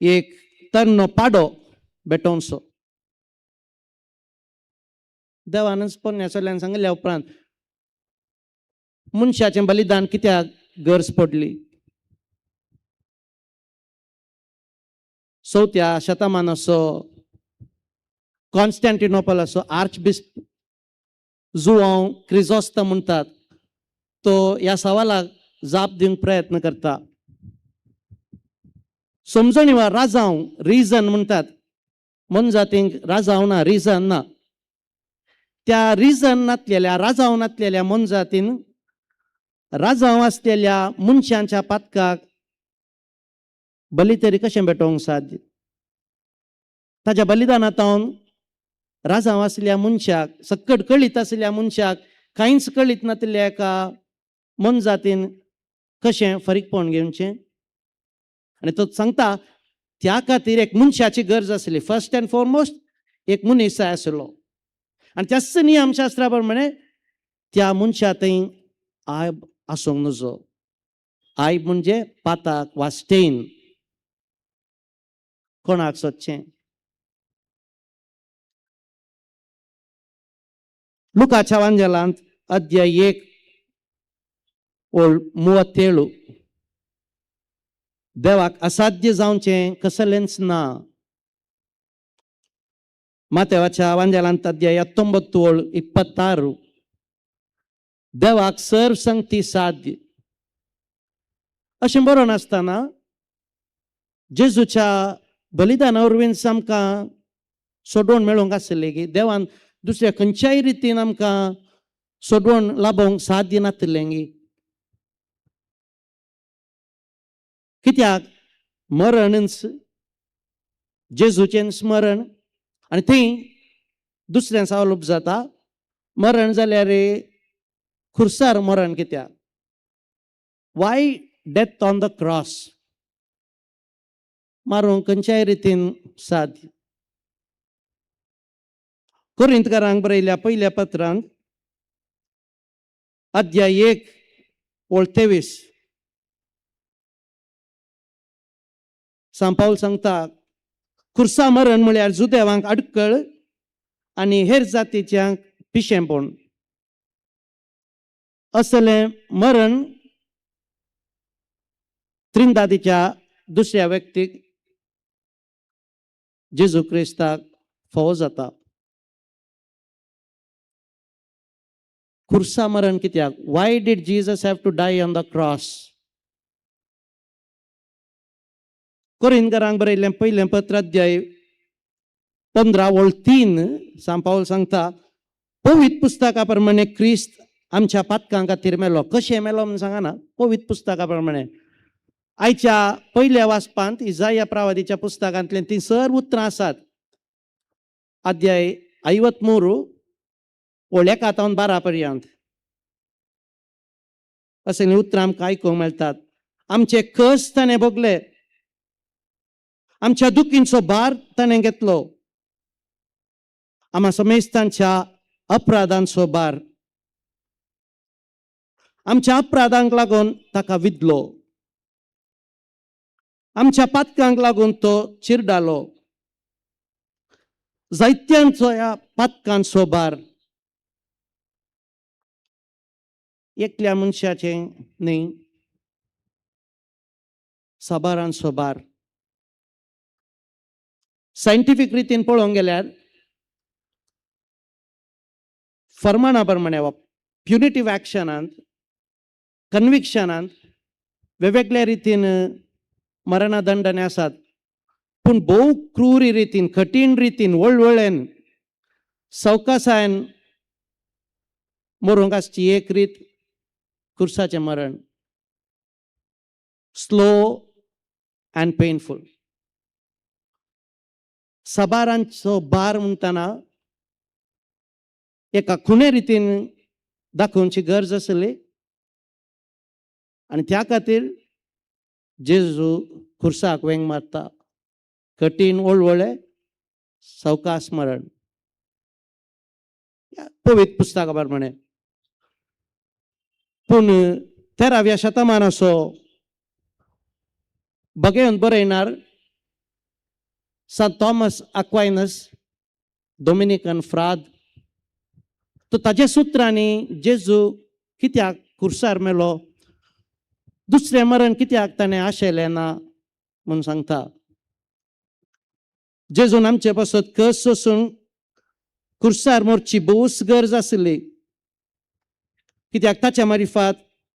एक तरनो पाडो बेटोवचो. देवानच पोरण्यासोल्ल्यान सांगिल्ल्या उपरांत मनशाचें बलिदान कित्याक गरज पडली? 4थ्या शतमान असो कॉन्स्टँटिनोपल असो आर्च बिस्प जुआंव क्रिजोस्त म्हणटात तो ह्या सवालाक जाप दिवंक प्रयत्न करता. समजणी वा राजांव रिजन म्हणटात मन जातींक राजांव ना रिजन ना त्या रिजन नासलेल्या राजांव नासलेल्या मन जातीन राजांव आसलेल्या मनशांच्या पातकाक बली तरी कशें भेटोवंक साध्य? ताच्या बलिदानांत राजांव आसल्या मनशाक, सक्कट कळीत आसल्या मनशाक कांयच कळीत नातल्या एका मन जातीन कशें फरीकपण घेवचें. आनी तो सांगता त्या खातीर एक मनशाची गरज आसली. फर्स्ट अँड फॉरमोस्ट एक मनीस जाय आसलो. आनी त्याच नियमशास्त्रा प्रमाणे त्या मनशा थंय आयब आसूंक नजो. आयब म्हणजे पाताक वा स्टेन. कोणाक सोदचें? लुकाच्या वांजेलांत अध्याय 1 ओळ 37. देवाक असाध्य जावचें कसलेंच ना. मातेवाच्या वांजेलांत अध्याय 19 ओळ 26. देवाक सर्व संगती साध्य. अशें बरोवन आसतना जेजूच्या बलिदाना वरवीं आमकां सोडवण मेळोवंक आसली की देवान दुसऱ्या खंयच्याय रितीन आमकां सोडवण लाभोवंक साध्य नासलें गी. कित्याक मरणच जेजूचें स्मरण आनी थंय दुसऱ्या सावलप जाता. मरण जाल्यार खुर्सार मरण. कित्याक? Y death on the cross? मारूंक खंयच्याय रितीन साध्य. कोरिंथकारांक बरयल्या पयल्या पत्रांत अध्याय 1 ओळ 23 सांत पाऊल सांगता खुर्सा मरण म्हळ्यार जुदेवांक अडकळ आनी हेर जातीच्यांक पिशेंपण. असलें मरण त्रिंदादीच्या दुसऱ्या व्यक्तीक जेजू क्रिस्ताक फावो जाता. खुर्सा मरण कित्याक? Why did Jesus have to die on the cross? कोरिंथकारांक बरयल्लें पयलें पत्र अध्याय 15 ओळ 3 सांत पाऊल सांगता पवित्र पुस्तका प्रमाणे क्रिस्त आमच्या पातकां खातीर मेलो. कशें मेलो म्हूण सांगना. पवित्र पुस्तका प्रमाणे आयच्या पयल्या वाचपांत इसाया प्रवादीच्या पुस्तकांतल्यान ती सर्व उतरां आसात. अध्याय 53 ओळ 1 ते 12 पर्यंत असलें उतरां आमकां आयकूंक मेळटात. आमचे कस ताणें भोगले, आमच्या दुखींचो भार ताणें घेतलो, आम्हा समेस्तांच्या अपराधांचो भार. आमच्या अपराधांक लागून ताका विधलो, आमच्या पातकांक लागून तो चिरडालो. जायत्यांचो ह्या पातकांचो भार. एकल्या मनशाचें न्ही, साबारांचो भार. सायंटिफीक रितीन पळोवंक गेल्यार फर्माना प्रमाणे वा प्युनिटिव्ह एक्शनांत कन्विक्शनांत वेगवेगळ्या रितीन मरणदंडने आसात. पूण भोव क्रूर रितीन कठीण रितीन वळवळेन सवकासायन मरूंक आसची एक रीत खुर्साचें मरण. Slow and पेनफूल. साबारांचो भार म्हणटना एका खुणे रितीन दाखोवची गरज आसली आनी त्या खातीर जेजू खुर्साक वेंग मारता. कठीण वळवळे सवकास मरण. पवित्र पुस्तका प्रमाणे. पूण 13व्या शतमानाचो बगेवन बरयणार सांत थॉमस अक्वायनस डॉमिनिकन फ्राद तो ताच्या सुत्रांनी जेजू कित्याक खुर्सार मेलो, दुसरें मरण कित्याक ताणें आशेलें ना म्हूण सांगता. जेजून आमचे पासत कस सोसून खुर्सार मरची भोवूच गरज आसली. कित्याक ताच्या मारिफात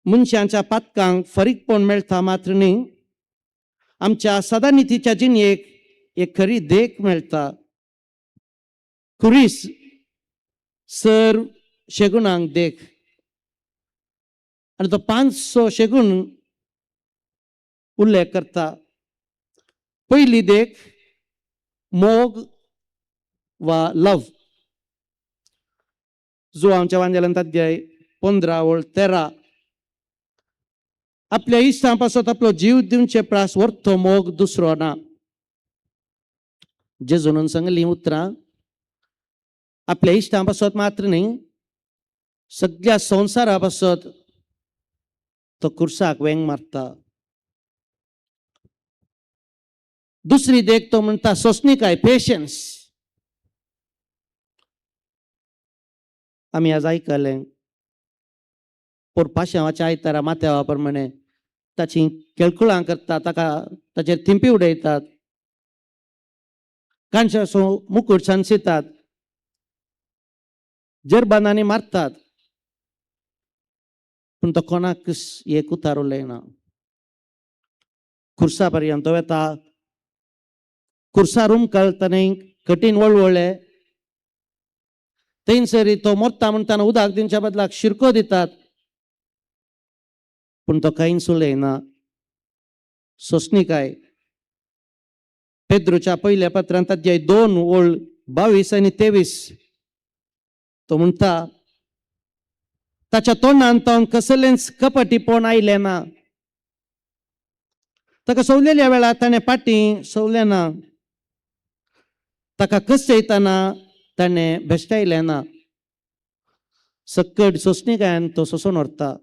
मनशांच्या पातकांक फरीकपण मेळटा मात्र न्ही, आमच्या सदानितीच्या जिणयेक एक खरी देख मेळटा. खुरीस सर्व शेगुणांक देख. आनी तो 500 शेगूण उल्लेख करता. पयली देख मोग वा लव. जुआंच्या वांजेलांत अध्याय 15 ओळ 13. आपल्या इश्टां पासत आपलो जीव दिवचे प्रास व्हरतो मोग दुसरो ना. जेजून सांगली उतरां आपल्या इश्टां पासत मात्र न्ही, सगळ्या संवसारा पासत तो खुर्साक वेंग मारता. दुसरी देख तो म्हणटा सोंसणीकाय, पेशन्स. आम्ही आज ऐकले पाशांवाच्या आयतारा माथ्यावा प्रमाणे ताची केळकुळां करतात, ताका ताचेर थिंपी उडयतात, कांयशे असो मुकुट सांसितात, जरबानांनी मारतात, पूण तो कोणाक एक उतार उलयना. खुर्सा पर्यंत तो येता, खुर्सा रूम कळटने कठीण वळवळे थंयसरी तो मोरता म्हणटाना उदक दिवच्या बदलाक शिरको दितात, पूण तो कांयच उलयना. सोंसणीकाय पेद्रूच्या पहिल्या पत्रांत अध्याय 2 ओळ 22 आनी 23 तो म्हणटा ताच्या तोंडान तो कसलेंच कपटीपण आयलें ना. ताका सवलेल्या वेळार ताणें पाटी सवलें ना, ताका कसयतना ताणें बेश्टायलें ना. सकट सोंसणीकायान तो सोंसून व्हरता.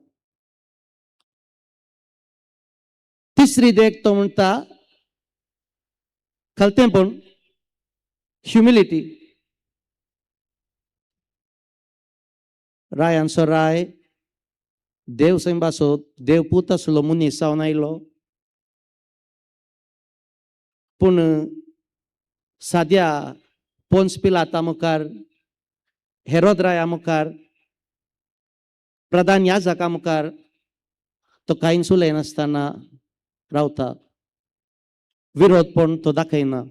तिसरी देख तो म्हणटा खलतेपण, ह्युमिलिटी. रायांचो राय देव सैंबासो देवपूत आसलो, मनीस जावन आयलो, पूण साद्या पोन्स पिलाता मुखार, हेरोद राया मुखार, प्रधान याजका मुखार तो कांयच उलयनासतना रावता. विरोधपण तो दाखयना.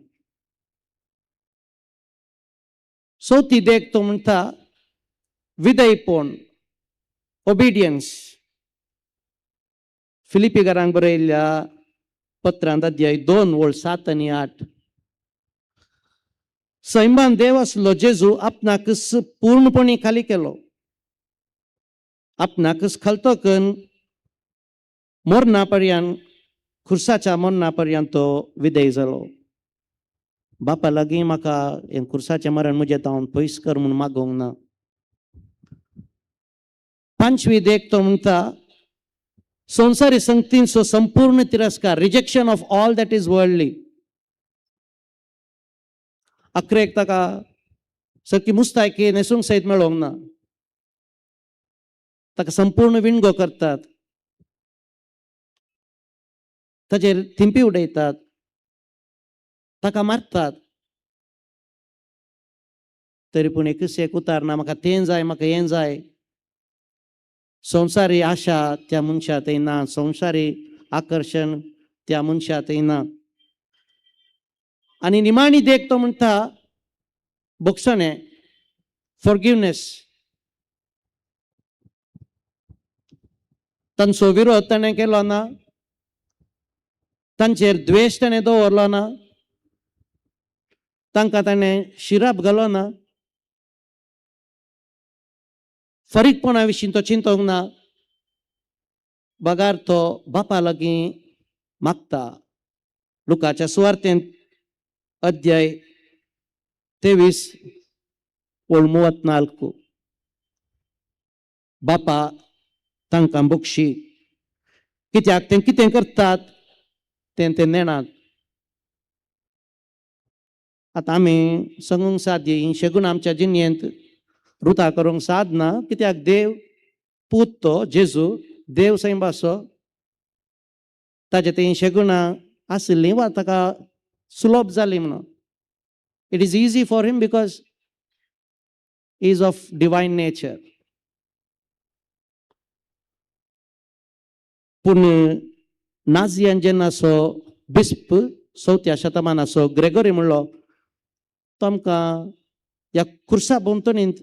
चवथी देख तो म्हणटा विधेयपण, ओबिडियन्स. फिलिपिकारांक बरयल्ल्या पत्रांत अध्याय 2 ओळ 7 आनी 8. सैमान देव आसलो जेजू आपणाकच पूर्णपणी खाली केलो. आपणाकच खालतो करून मरणा पर्यंत, खुर्साच्या मरणा पर्यंत तो विधेय जालो. बापा लागीं म्हाका हें खुर्साचें मरण म्हजें तावन पयस कर म्हूण मागोंक ना. पांचवी देख तो म्हणटा संवसारी संगतींचो संपूर्ण तिरस्कार, rejection of all that is worldly. अकरेक ताका सारकी मुस्तायकी नेसूंक सयत मेळोंक ना. ताका संपूर्ण विणगो करतात, ताचेर थिंपी उडयतात, ताका मारतात. तरी पूण एक उतार ना, म्हाका तें जाय, म्हाका हें जाय. संवसारी आशा त्या मनशा थंय ना, संवसारी आकर्षण त्या मनशा थंय ना. आनी निमाणी देख तो म्हणटा बोगसणे, फॉरगिवनेस. तांचो विरोध ताणें केलो ना, तांचेर द्वेश ताणें दवरलो ना, तांकां ताणें शिराप घालो ना, फरीकपणा विशीं तो चिंतोंक ना. बगार तो बापा लागीं मागता. लुकाच्या सुवार्तेंत अध्याय 23 ओळ 34. बापा तांकां बक्षी, कित्याक ते कितें करतात ते नेणात. आतां आमी सांगूंक सादी ही शेगून आमच्या जिणेंत रुता करूंक साद ना, कित्याक देव पूत तो जेजू देव सैंबासो ताजे ते शेगुणां आसली वा ताका सुलभ जाली म्हणून. It is easy for him because he is of divine nature. पूण नाझियान जेन्ना असो बिस्प 4थ्या शतमानाचो ग्रेगोरी म्हणलो, तो आमकां ह्या खुर्सा भोंवतणींत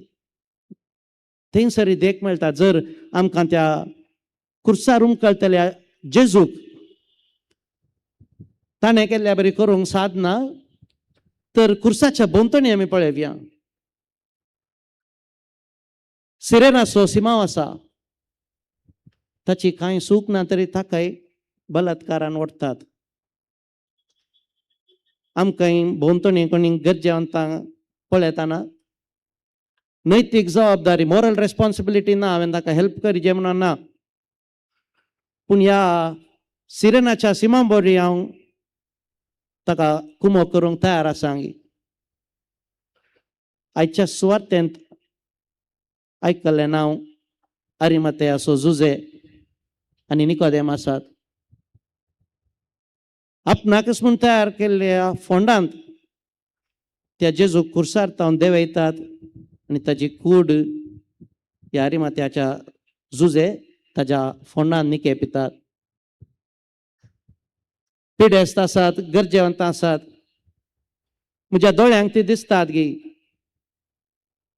थंयसरी देख मेळटा. जर आमकां त्या खुर्सा रुमकळटल्या जेजूक ताणें केल्ल्या बरी करूंक साधना, तर खुर्साच्या भोंवतणी आमी पळयवया. सिरेनाचो सिमाव आसा ताची कांय सूख ना तरी ताकाय बलात्कारान ओडटात. आमकांय भोंवतणी कोणी गरजेवंतांक पळयतना नैतीक जबाबदारी मॉरल रेस्पॉन्सिबिलिटी ना हांवें ताका हेल्प करचें म्हणून ना, पूण ह्या सिरेनाच्या सिमा बोरी हांव ताका कुमोग करूंक तयार आसा. आयच्या सुवातेंत आयकल्लें नांव अरिमथेयाचो जुजे आनी निकोदेम आसात. आपणाकच म्हूण तयार केल्ल्या फोंडांत त्या जेजूक खुर्सार तावन देंवयतात आनी ताची कूड ह्या अरिमथेयाच्या जुजे ताच्या फोंडांत निके पितात. पिडेस्त आसात, गरजेवंत आसात, म्हज्या दोळ्यांक ती दिसतात गी.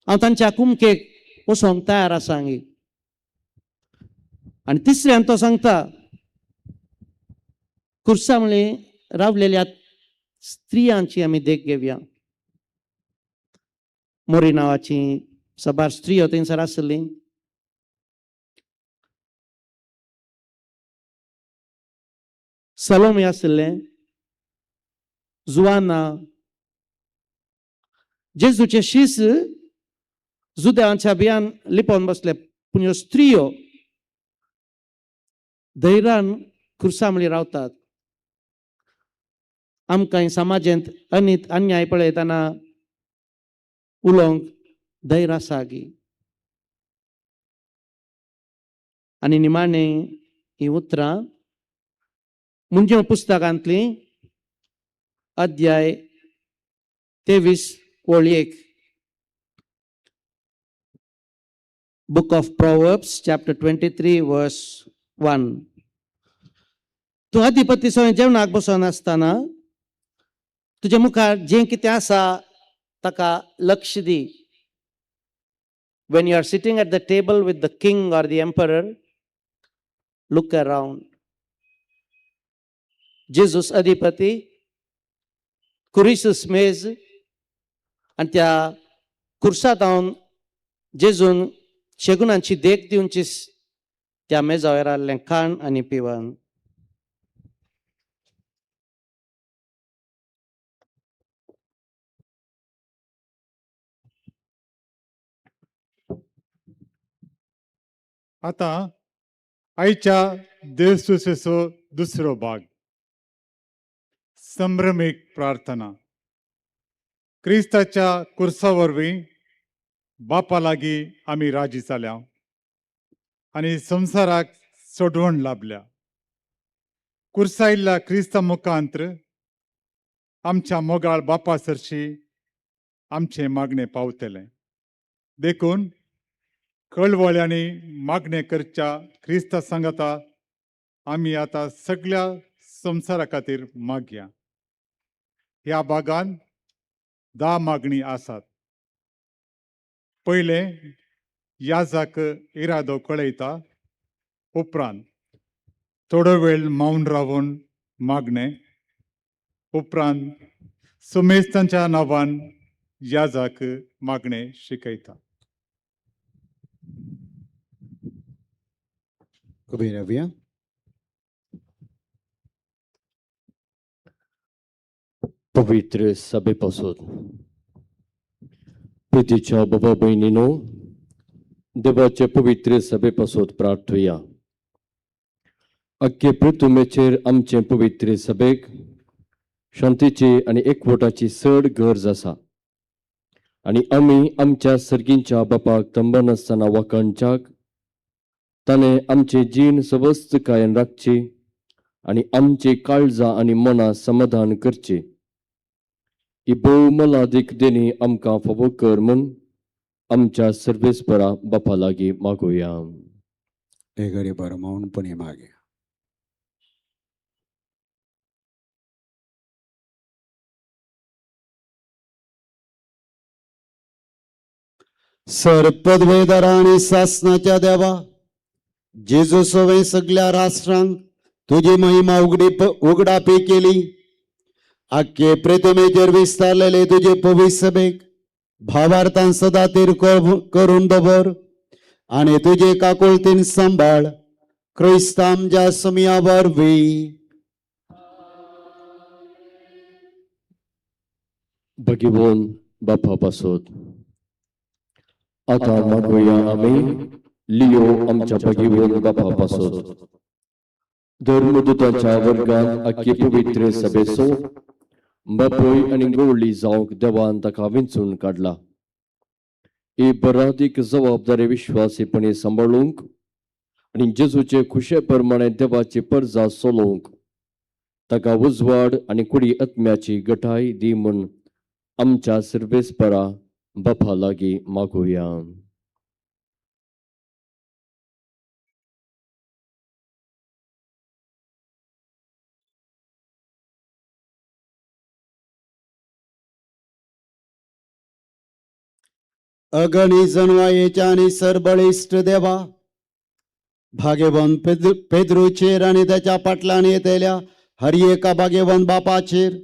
हांव तांच्या कुमकेक वचोंक तयार आसा गी. आनी तिसऱ्यान तो सांगता खुर्सामळी रावलेल्या स्त्रियांची आमी देख घेवया. मोरी नांवाची सबार स्त्रियो थंयसर आसली. सलोमी आसले, जुआना, जेजूचे शीस जुद्यांच्या बियान लिपोवन बसले, पूण ह्यो स्त्रियो धैर्यान खुर्सामळी रावतात. आमकां समाजांत अनीत अन्याय पळयतना उलोवंक धैर्य आसा गी. आनी निमाणे ही उतरां मुंजे पुस्तकांतली अध्याय 23 ओळी 1. Book of Proverbs chapter 23 verse 1. तूं अधिपती सोय जेवणाक बसोन आसतना तुज्या मुखार जें कितें आसा ताका लक्ष दी. When you are sitting at the table with the king or the emperor, look around. जेजूस अधिपती, कुरिसूस मेज, आनी त्या खुर्सात हांव जेजून शेगुणांची देख दिवची त्या मेजा वयर आसलें खाण आनी पिवण. आता आयच्या देवसुसेचो दुसरो भाग, संभ्रमीक प्रार्थना. क्रिस्ताच्या कुर्सा वरवीं बापा लागीं आमी राजी जाल्या आनी संवसाराक सोडवण लाभल्या. कुर्सायिल्ल्या क्रिस्ता मुखांत्र आमच्या मोगाळ बापा सरशी आमचे मागणे पावतले. देखून कळवळ्यांनी मागणे करच्या क्रिस्ता सांगता आमी आतां सगळ्या संवसारा खातीर मागया. ह्या भागान 10 मागणी आसात. पयलें याजाक इरादो कळयता, उपरांत थोडो वेळ मौन रावन मागणे, उपरांत सुमेस्तांच्या नांवान याजाक मागणे शिकयता. उबे रावया. पवित्र सभेपासून प्रितीच्या बाबा बहिणीनो, देवाचे पवित्र सभेपासून प्रार्थुया. अख्खे पृथ्वीचेर आमचे पवित्र सभेक शांतीची आनी एकवटाची चड गरज आसा आनी आमी आमच्या सर्गींच्या बापाक तंबन आसतना वाकणच्याक ताणें आमचे जीण सवस्त कायन राखची आनी आमची काळजां आनी मनां समाधान करची. ही भोव मोलादीक देणी आमकां फावो कर म्हूण आमच्या सर्वेस्परा बापा लागीं मागुया. हे घडी बरं मौनपणे मागे. सरपदवेदारा आणि शासनाच्या देवा, जेजू सवय सगळ्या राष्ट्रांक तुझी महिमा उघडापी केली. आख्खे प्रेतमेचेर विस्तारलेले तुझे पवित्र सभेक भावार्थान सदा तीर करून दवर आणि तुझे काकुळतीन सांभाळ क्रिस्तामच्या समिया वरवी भगिवोन बापा पासोत आता मागोया आम्ही लिओ आमच्या भगिवोन बापा पासोत धर्मदूतांच्या वर्गात आख्खे पवित्र सभेचो बापोय आणि गवळी जावंक देवान ताका विंचून काडला. ही बरादीक जबाबदारी विश्वासीपणे सांबाळूंक आणि जेजूचे खुशे प्रमाणे देवाची परजा सोलोवंक ताका उजवाड आणि कुडी आत्म्याची गठाय दी म्हूण आमच्या सर्वेस्परा बापा लागीं मागुया. अगणी जनवायेच्या आणि सरबळिष्ट देवा भाग्यवान पेद्रूचेर आणि त्याच्या पाटलान येतेल्या हर एका भाग्यवान बापाचेर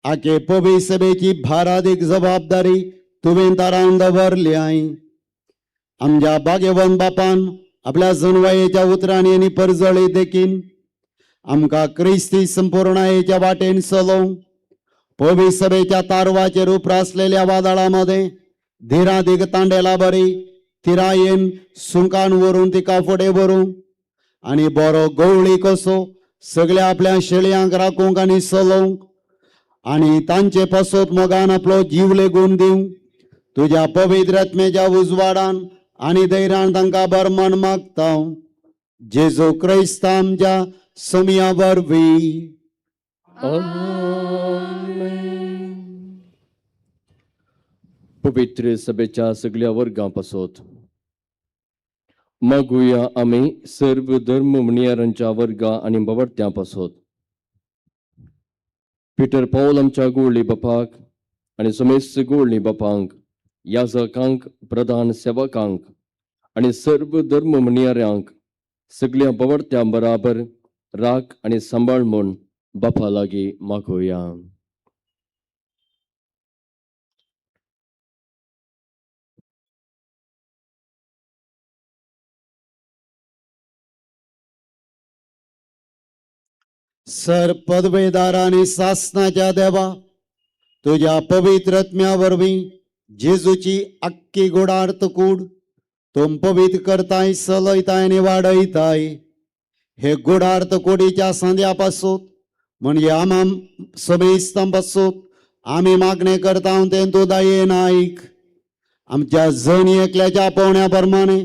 आखे पवी सभेची भारादीक जबाबदारी तुवें तारावन दवरल्याय. आमच्या भाग्यवान बापान आपल्या जनवायेच्या उतरांनी आणि परजळी देखीन आमकां क्रिस्ती संपूर्णायेच्या वाटेन चलोवंक पवी सभेच्या तारवाचेर उप्रासलेल्या वादळामध्ये धीरादीक तांडेला बरी तिरायेन सुंकान व्हरून तिका फुडें व्हरूंक आनी बरो गवळी कसो सगळ्या आपल्या शेळयांक राखूंक आनी चलोवंक आनी तांचे पासत मोगान आपलो जीव लेगून दिवंक तुज्या पवित्र आत्म्याच्या उजवाडान आनी धैर्यान तांकां बरमान मागता. जेजू क्रिस्त आमच्या समिया वरवीं. पवित्र सभेच्या सगळ्या वर्गां पासत मागुया आम्ही सर्व धर्म म्हणयारांच्या वर्गा आणि बावडत्यां पासत पिटर पौल आमच्या गोळी बापाक आणि समेस्त गोळी बापांक याजकांक प्रधान सेवकांक आणि सर्व धर्म म्हणयाऱ्यांक सगळ्या बावडत्यां बराबर राख आणि सांबाळ म्हूण बापा लागीं मागुया. सर पदवेदार आणि शासनाच्या देवा तुझ्या पवित्र आत्म्या वरवीं जेजूची अख्खी गुडार्थ कूड तुम पवित्र करताय चलयताय आणि वाडयताय. हे गुडार्थ कुडीच्या सांद्यापासून म्हणजे आम्हा समेस्तां पासून आम्ही मागणे करता ते तू दयेन ऐक. आमच्या जण एकल्याच्या पावण्या प्रमाणे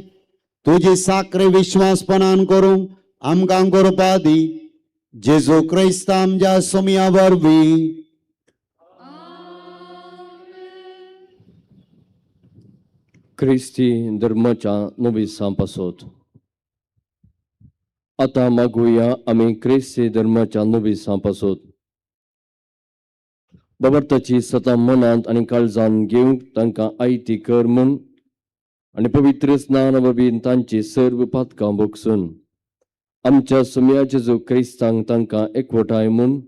तुझी साखरे विश्वासपणान करूंक आमकां करपा दी. जेजू क्रिस्त आमच्या समिया वरवीं. क्रिस्ती धर्माच्या नोविसां पासत आता मागुया आम्ही क्रिस्ती धर्माच्या नोविसां पासत बाबरताची सता मनांत आणि काळजान घेवंक तांकां आयती कर म्हूण आणि पवित्र स्नान वरवीं तांची सर्व पातकां भोगसून आमच्या समिया जेजू क्रिस्तांक तांकां एकवटाय म्हूण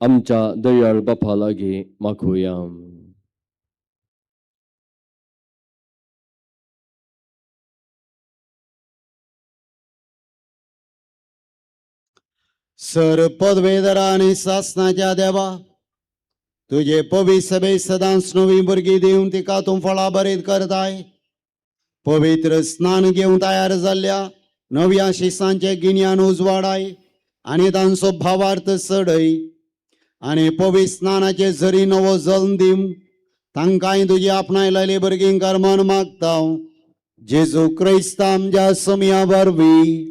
आमच्या दयाळ बापा लागीं मागुया. सर पदवेदारा आणि शासनाच्या देवा तुझे पवित्र सभे सदांच नवी भुरगी दिवन तिका तूं फळां बरीत करताय. पवित्र स्नान घेवन तयार जाल्ल्या नव्या शिसांचे गिन्यान उजवाडाय आणि तांचो भावार्थ चडय आणि पवित्र स्नानाचे जरी नवो जल्म दिवंक तांकांय तुजी आपणायलेली भुरगीं करमन मागता. जेजू क्रिस्त आमच्या समिया वरवीं.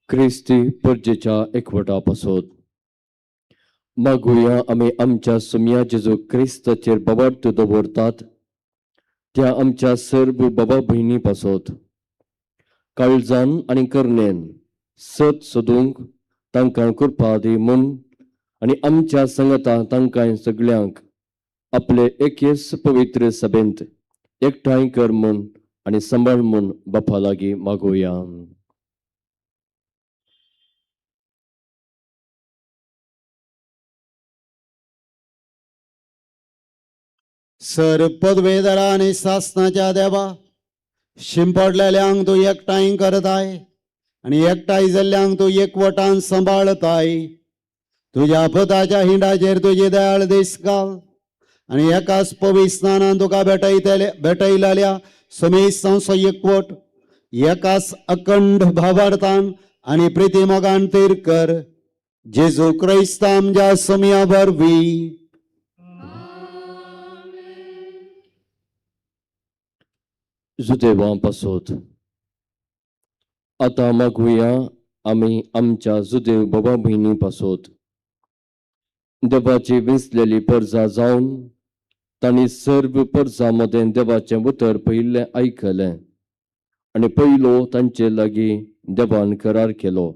क्रिस्ती परजेच्या एकवटा पासत मागुया आम्ही आमच्या समिया जेजू क्रिस्ताचेर बाबार्थ दवरतात त्या आमच्या सर्व बाबा भयणी पासत काळजान आणि कर्णेन सत सोदूंक तांकां कृपा दी म्हूण आणि आमच्या संगता तांकां सगळ्यांक आपले एकेस पवित्र सभेंत एकठांय कर म्हूण आणि सांबाळ म्हूण बापा लागीं मागुया. सर पदवेदरा आणि शासनाच्या देवा शिंपडलेल्यांक तू एकठांय करताय आणि एकठांय जाल्ल्यांक तू एकवटान सांबाळताय. तुझ्या पदाच्या हिंडाचेर तुझी दयाळ दीस घाल आणि एकाच पवित्र स्नानान तुका भेटयलेल्या समेस्तांचो एकवट एकाच अखंड भावार्थान आणि प्रितीमोगान तीर कर. जेजू क्रिस्त आमच्या समिया वरवीं. जुदेवां पासोत आता मागुया आम्ही आमच्या जुदेव बाबा भयणी पासोत देवाची विसलेली परजा जावन तांणी सर्व परजा मध्ये देवाचें उतर पयिल्लें आयकलें आणि पयलो तांचे लागीं देवान करार केलो.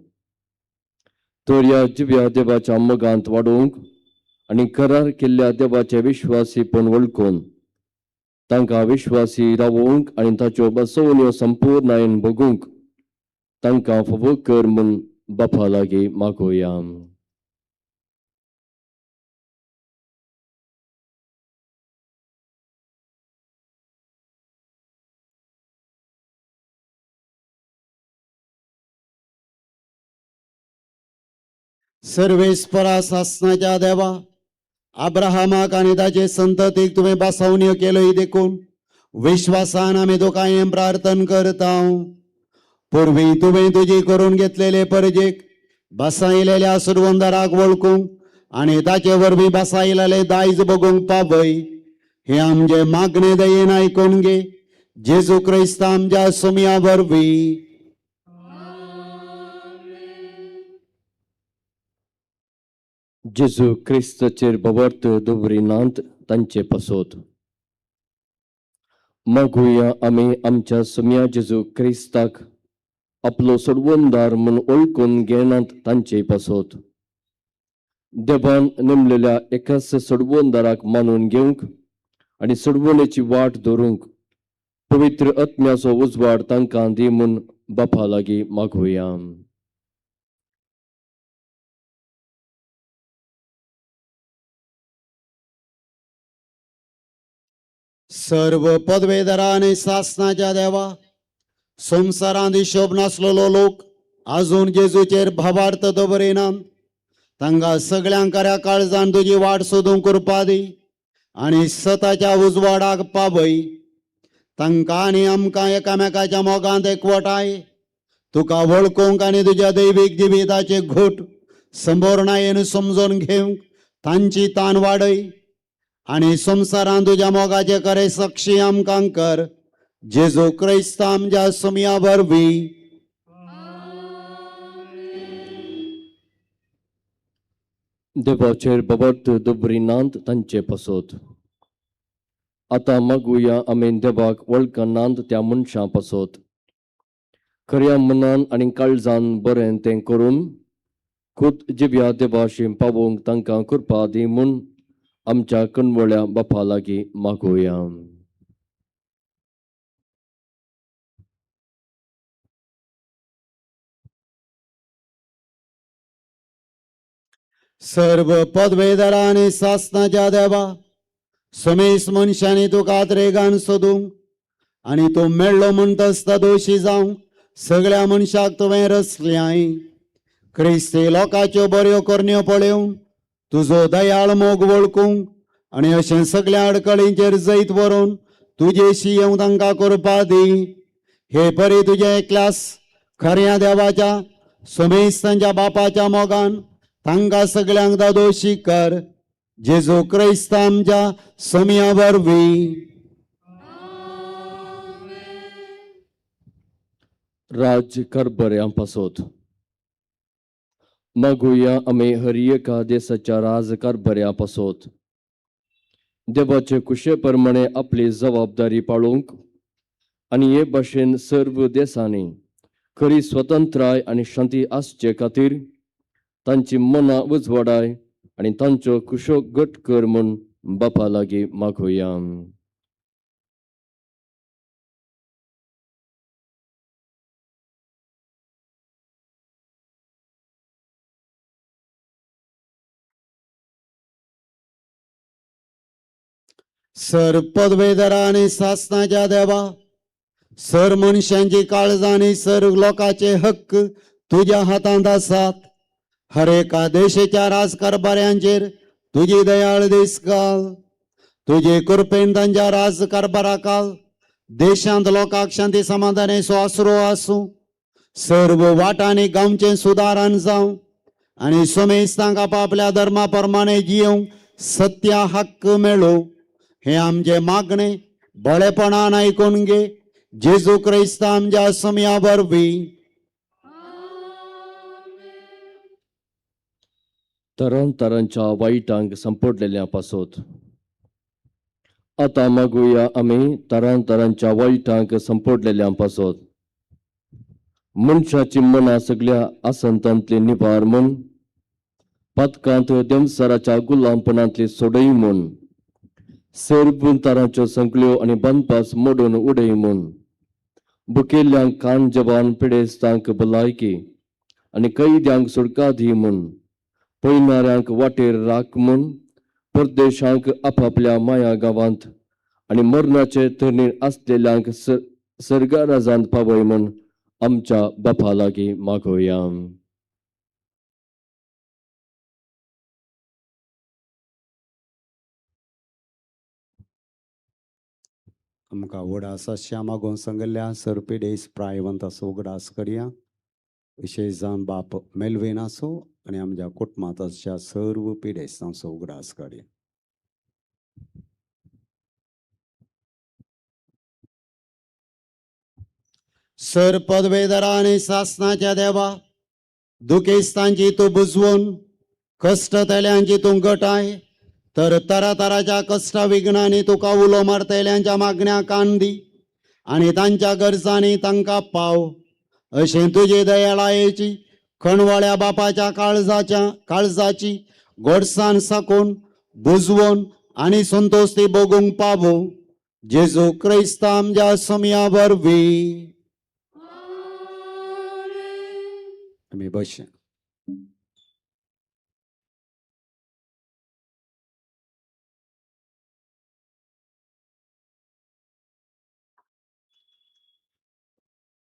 तर ह्या जिव्या देवाच्या मोगांत वाडोवंक आणि करार केल्ल्या देवाचे विश्वासीपण वळखून तांकां विश्वासी रावोवंक आणि ताच्यो बसवण्यो संपूर्णायेन भोगूंक तांकां फावो कर म्हूण बापा लागीं मागोया. सर्वेस्परा शासनाच्या देवा अब्राहमाक आणि ताचे संततीक तुवें बसवण्यो केल्यो देखून विश्वासान आमी तुका हें प्रार्थना करता. पूर्वी तुवें तुजी करून घेतलेले परजेक बसायलेल्या सुरवंदराक वळखूंक आणि ताचे वरवीं बसायलेले दायज बगूंक पावय. हे आमचे मागणे दयेन आयकून घे. जेजू क्रिस्त आमच्या समिया वरवीं. जेजू क्रिस्ताचेर बवर्त दवरिनात तांचे पासोत मागुया आमी आमच्या समिया जेजू क्रिस्ताक आपलो सोडवणदार म्हूण ओळखून घेनात तांचे पासोत. देवान नेमलेल्या एकाच सोडवणदाराक मानून घेवंक आणि सोडवणेची वाट धरूंक पवित्र आत्म्याचो उजवाड तांकां दी म्हूण बापा लागीं मागुया. सर्व पदवेदरा आणि शासनाच्या देवा संवसारांत हिशोब नासलेलो लोक अजून जेजूचेर भावार्थ दवरिनात तांकां सगळ्यांक खऱ्या काळजान तुजी वाट सोदूंक करपा दी आणि सताच्या उजवाडाक पावय. तांकां आनी आमकां एकामेकाच्या मोगांत एकवटाय तुका वळखूंक आणि तुज्या दैवीक जिविताचे घोट संपूर्णतेन समजून घेवंक तांची तान वाडय आणि संवसारांत तुज्या मोगाचे खरे साक्षी आमकां कर. जेजू क्रिस्त आमच्या समिया वरवीं. देवाचेर बवर्त दवरिनात तांचे पासोत आता मागुया आमी देवाक वळखनात त्या मनशां पासोत खऱ्या मनान आणि काळजान बरें तें करून खुद जिव्या देवाशी पावोवंक तांकां कृपा दी म्हूण आमच्या कणवळ्या बापा लागीं मागुया. सर्व पदवेदरा आणि शासनाच्या देवा समेस मनशांनी तुका आत्रेगान सोदूंक आणि तो मेळ्ळो म्हणटच दोशी जावंक सगळ्या मनशाक तुवें रचल्याय. क्रिस्ती लोकांच्यो बऱ्यो करण्यो पळोवन तुजो दयाळ मोग वळखूंक आणि अशें सगळ्या अडकळींचेर जैत व्हरून तुजेशी येवं तांकां करपा दी. हे परी तुजे एकल्यास खऱ्या देवाच्या समेस्तांच्या बापाच्या मोगान तांकां सगळ्यांक दोशी कर. जेजू क्रिस्त आमच्या समिया वरवीं. राज कारभाऱ्यां पासोत मागुया आमी हर एका देशाच्या राजकारभाऱ्यां पासोत देवाचे कुशे प्रमाणे आपली जबाबदारी पाळोवंक आणि हे भाशेन सर्व देशांनी खरी स्वतंत्राय आणि शांती आसचे खातीर तांची मनां उजवाडाय आणि तांचो कुशो घट कर म्हूण बापा लागीं मागुया. सर पदवेधर आणि शासनाच्या देवा, सर मनशांची काळज आणि सर लोकांचे हक्क तुझ्या हातांत आसात. हर एका देशाच्या राजकारभाऱ्यांचेर तुझी दयाळ दीस घाल. तुझे कृपेन तांच्या राजकारभाराकाल देशांत लोकांक शांती समाधानाचो आसरो आसूं. सर्व वाटांनी गांवचे सुदारण जावं आणि समेस्तांक आपापल्या धर्मा प्रमाणे जिवंक सत्य हक्क मेळो. हे आमचे मागणे बळेपणान ऐकून घे. जेजू क्रिस्त आमच्या समया वरवीं. तरांच्या वाईटांक संपडलेल्या पासोत. आता मागुया आम्ही तरांच्या वाईटांक संपडलेल्या पासोत. मनशाची मना सगळ्या आसंतांतली निभार म्हूण, पथकांत देवसराच्या गुलामपणांतली सोडय म्हूण, बुंतारांच्यो संकल्यो आणि बांदपास मोडून उडय म्हूण, बुकेल्ल्यांक कान जबान पिडेस्तांक भलायकी आणि कैद्यांक सुटका दी म्हूण, पळणाऱ्यांक वाटेर राख म्हूण, परदेशांक आपापल्या माया गावांत आणि मरणाचे थरणीर आसलेल्यांक सर्गा राजांत पावय म्हूण आमच्या बापा लागीं मागोया. आमकां उगडास मागोवन सांगल्या सर पिडेस प्रायवंत असो उगडास करया. विशेष जावन बाप मेलवेन असो आणि आमच्या कुटुंबांत असच्या सर्व पिडेसांचो उगडास करया. सर पदवेधरा आणि शासनाच्या देवा, दुखेस्तांची तू बुजवून कष्टतल्यांची तू गटाय. तर तरातराच्या कष्ट विघ्नांनी तुका उलो मारतल्यांच्या मागण्या कान दी आणि तांच्या गरजांनी तांकां पाव. अशें तुजे दयाळायेची खणवाळ्या बापाच्या काळजाची गोडसाण साकून बुजवून आणि संतोष ती बगूंक पावो. जेजू क्रिस्त आमच्या समया वरवीं. आमी बसया.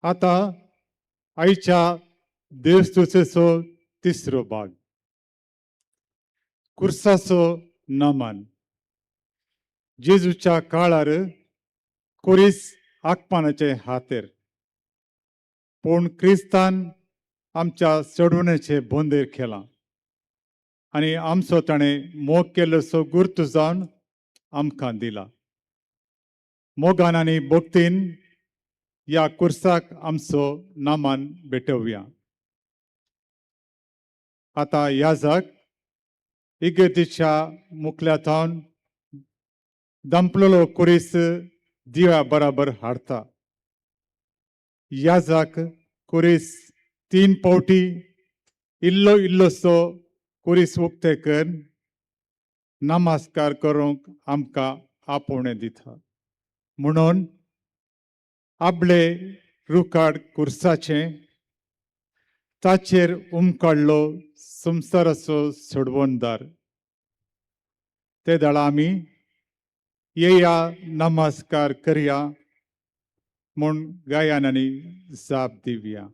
आता आईच्या देवस्तुतेचो तिसरो भाग. कुर्साचो नमन. जेजूच्या काळार कुरीस आगपानाचे हातेर पूण क्रिस्तान आमच्या चडवणेचे बोंदेर केला आणि आमचो ताणें मोग केल्लोसो गुर्त जावन आमकां दिला. मोगान आनी भक्तीन या कुर्साक आमचो नामान भेटोवया. आता याजक इगर्जेच्या मुखल्यातावन दंपलेलो कुरीस दिव्या बराबर हाडता. याजक कुरीस 3 पावटी इल्लोसो कुरीस उक्ते करून नमस्कार करूंक आमकां आपोवणें दिता. म्हणून आपले रुखाड कुर्साचे ताचेर उमकडलो संवसाराचो सोडवणदार. ते दळा आमी येया नमस्कार करया म्हूण गायनांनी जाप दिवया.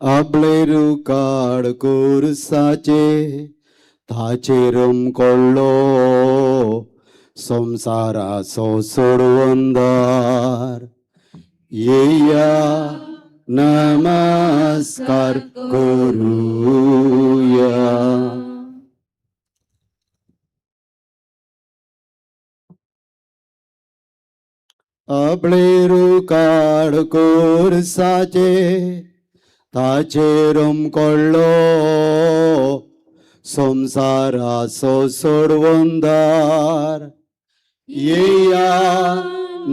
आपले काड कुरसाचे ताचेरम ಕೊಳ್ಳೋ संसाराचो सोडवंदार येया नमस्कार करूया. आपले रुकाड कोरसाचे ताचेरम ಕೊಳ್ಳೋ संसाराचो सोडवंदार येया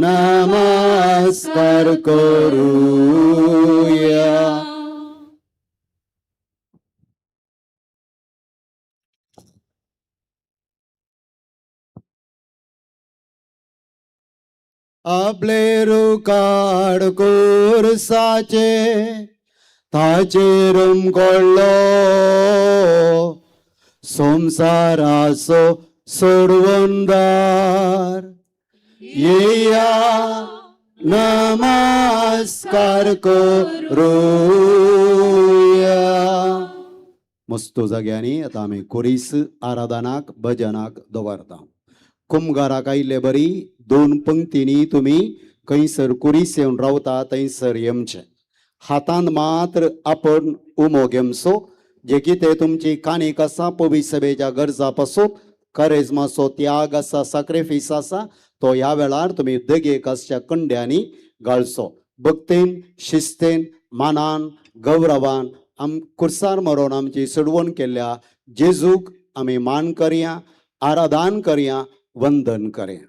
नमस्कार करूया. आपले रुकाड कोरसाचे ताचेरम ಕೊಳ್ಳೋ संसाराचो सोडवंदार येया नमस्कार करूया. मस्तो जाग्यांनी आता आमी कोरीस आराधनाक भजनाक दवरता. कुमगाराक आयिल्ले बरी 2 पंक्तींनी तुमी खंयसर कुरीस येवन रावता थंयसर येवचें. हातांत मात्र आपण उमो घेवचो. जे कितें तुमची काणीक आसा पवित्र सभेच्या गरजा पासून करेजमाचो त्याग आसा, सॅक्रिफायस आसा, तो ह्या वेळार तुमी देगेक आसच्या कंड्यांनी घालचो. भक्तीन, शिस्तेन, मानान, गौरवान खुर्सार मरोन आमची सोडवण केल्ल्या जेजूक आमी मान करया, आराधन करया, वंदन करया.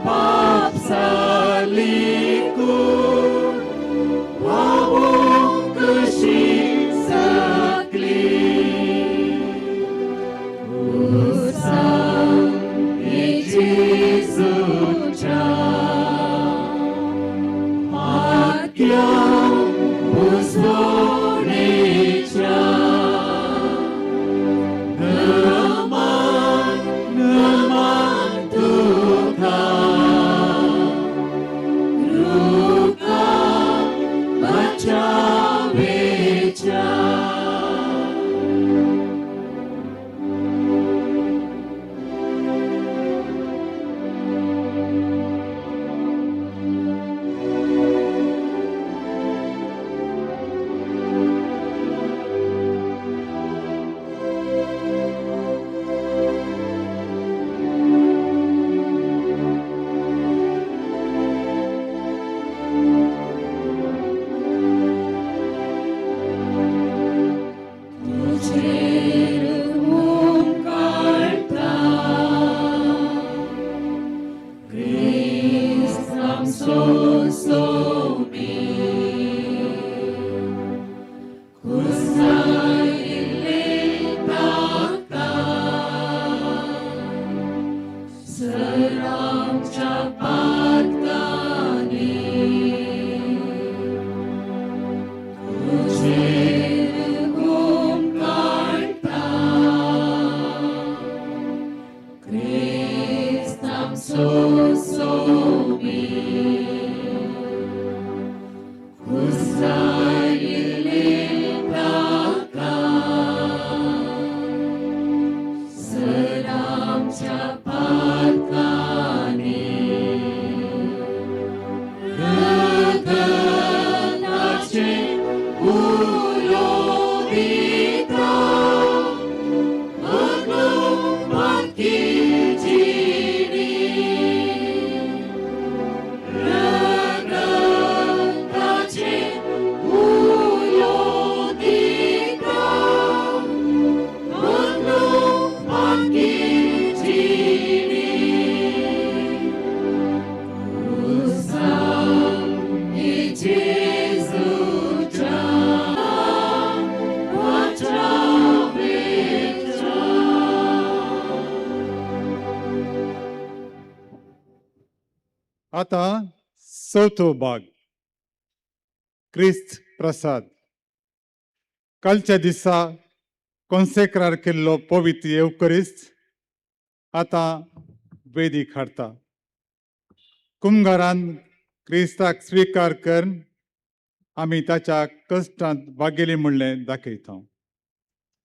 पाप साली कूड भावूंक कशी सकली Jesuच्या माथ्या पुसोणेच्या नमान नमान तुका रुका बचावेच्या आता चौथो भाग क्रिस्त प्रसाद. कालच्या दिसा कॉन्सेक्रार केल्लो पवित्र येवकरिस्त आता वेदीक हाडटा. कुंभारान क्रिस्ताक स्वीकार करून आमी ताच्या कश्टांत वागेली म्हणलें दाखयता.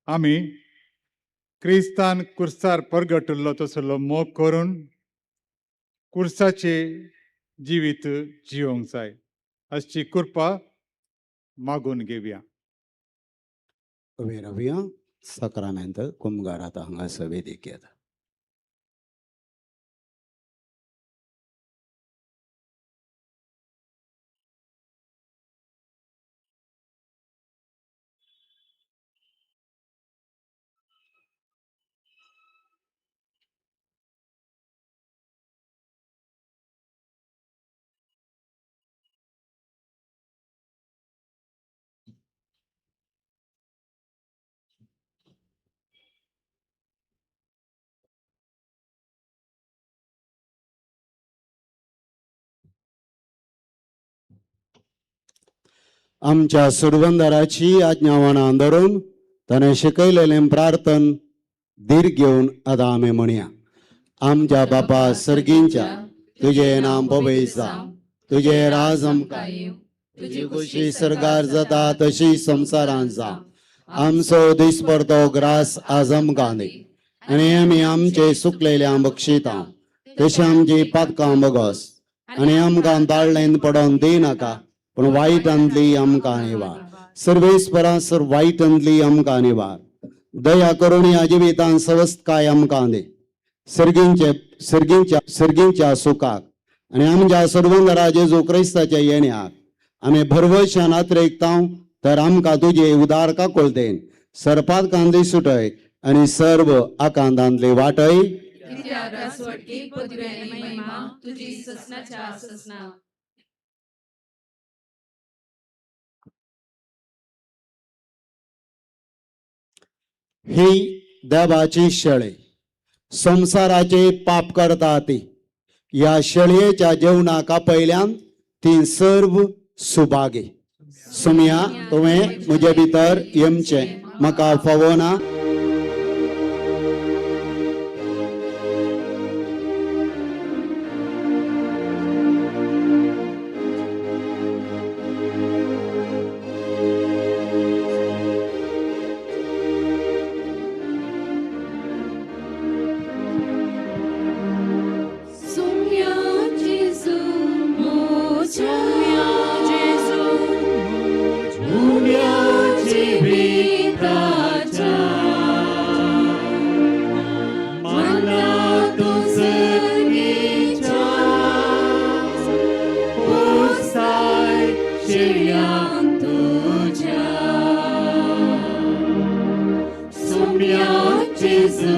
आमी क्रिस्तान कुर्सार परगटल्लो तसलो मोग करून कुर्साचे जिवीत जिवंक जाय अशी कृपा मागून घेवया. वेरवया सक्रामेंत कुंभार आतां हांगासर वेदीक येता. आमच्या सुरवंदराची आज्ञावणां धरून ताणें शिकयलेलें प्रार्थन धीर घेवन आतां आमी म्हणया. आमच्या बापा सर्गींच्या तुझें नाम पवित्र जावं, तुझें राज आमकां येवं, तुजी खुशी सरकार जाता तशी संवसारांत जावं. आमचो दिसपरतो ग्रास आज आमकां दी आनी आमी आमचे सुकलेल्या बक्षिता तशी आमची पातकां बगस आनी आमकां दाळ्ळेंत पडोवन दिनाका पण वायटांतली आमकां निवार. सर्वेस्परासर वायटांतली आमकां निवार. दया करून ह्या जिवितांत सवस्थकाय आमकां दी सर्गींच्या सुखाक आनी आमच्या सर्वंदरा जेजू क्रिस्ताच्या येण्याक आमी भरवशान आत्रेकतां तर आमकां तुजे उदारका कोळतेन सरपात कांदी सुटय आनी सर्व आकांतांतली वाटय नित्याच्या स्वर्गी पदव्याने महिमा तुझी ससनाच्या ससना. ही देवाची शेळे संसाराचे पाप करता ती. या शेळयेच्या जेवणाका पयल्यान ती सर्व सुभागे. सुमिया तुवें म्हजे भितर येवचे म्हाका फावना. Jesu,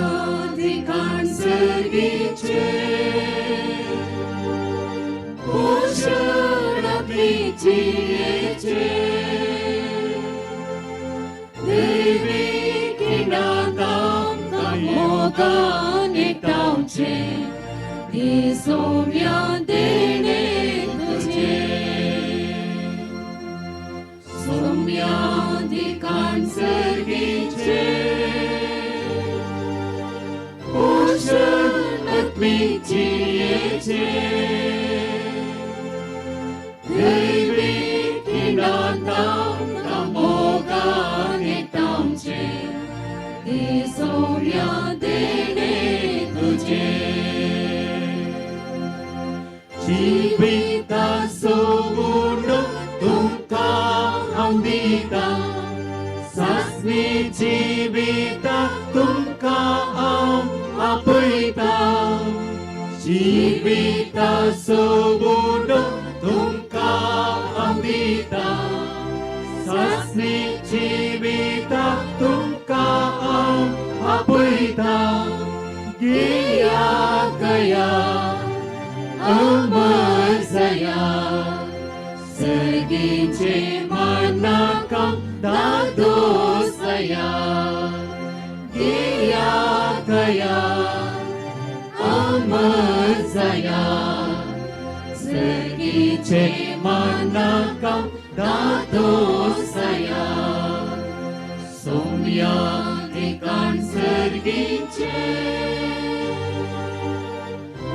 Somniadikan sergice, Boşarak bitiyece, Devi kinadam kamogan etauce, Di somniadene tuce, Somniadikan sergice, Boşarak bitiyece, Devi kinadam kamogan etauce, Di somniadene tuce. Cibita sumundo tungka ambita, Sasni cibita tungka apita, Cibita sumundo tungka ambita, Sasni cibita tungka apita, Gia kaya amar saya, Segince manakam dado saya, Dia kaya amar saya, Segince manakam dado saya, Somya ikan sergince,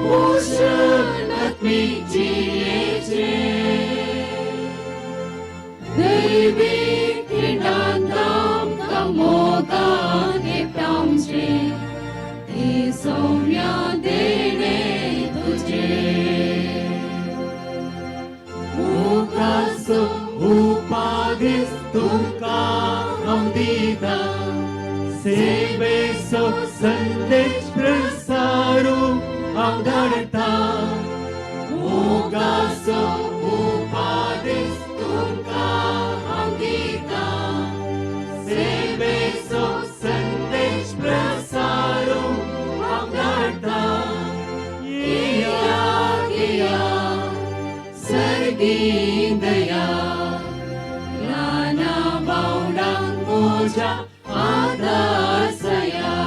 Boşanak bitiyece, Devi kinadam kamogan etauce, Di somniadene tuce. Mukaso upadis tungka ambita, Sebeso sandesh prasaru anggarta, Mukaso upadis tungka ambita, Sebeso sandesh prasaru anggarta, Iya iya sergindaya, Lana baudang moja ada saya,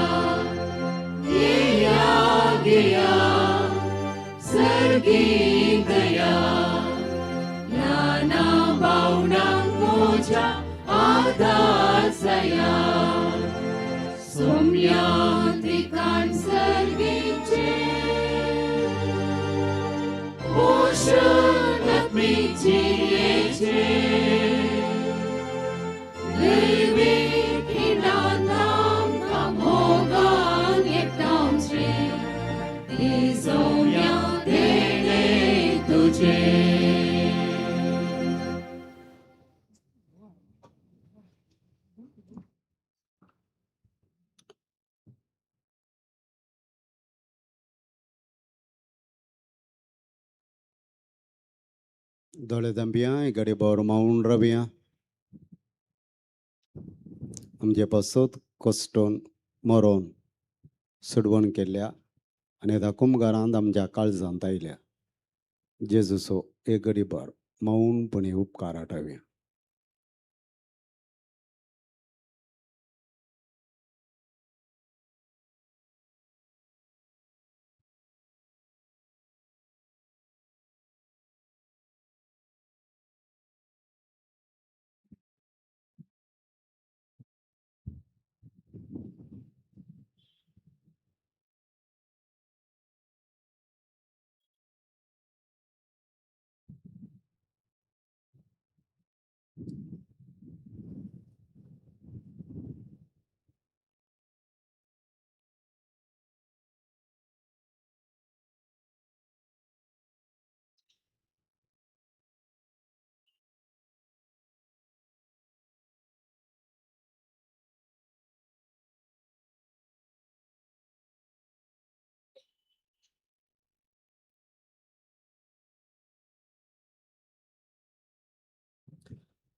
Iya iya sergindaya, Lana baudang moja ada saya, Somniatikan sergince, Boşanak bitiyece, Devi kinadam kamogan etauce, Di somniadene tuce. दोळे दंबिया गडे bore माऊन Rabia आमचे पासत कोस्टोन मरोन सुडवण केल्या आनी दाखूम घरांत आमच्या काळजांत आयल्या जेजूचो एक गडी भर मौनपणी उपकार आठवया.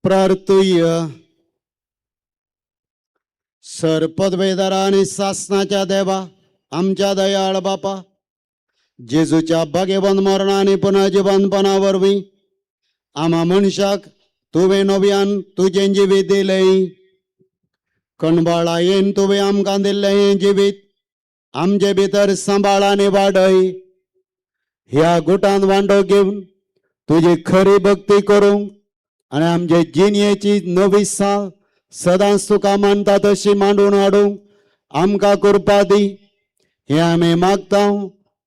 प्रार्थूय. सर पदवेदारा आणि शासनाच्या देवा, आमच्या दयाळ बापा, जेजूच्या भाग्यवान मरणा आणि पुनर्जीवनपणावरवी आम्हा मनशाक तुवें नव्यान तुझें जिवीत दिलें. कणबाळा येन तुवें आमकां दिल्लें हें जिवीत आमचे भितर सांबाळाने वाडय. ह्या गुटान वांटो घेवन तुजी खरी भक्ती करूंक आनी आमचे जिणयेची नवी साल सदांच तुका मानता तशी मांडून हाडूंक आमकां कृपा दी. हे आमी मागता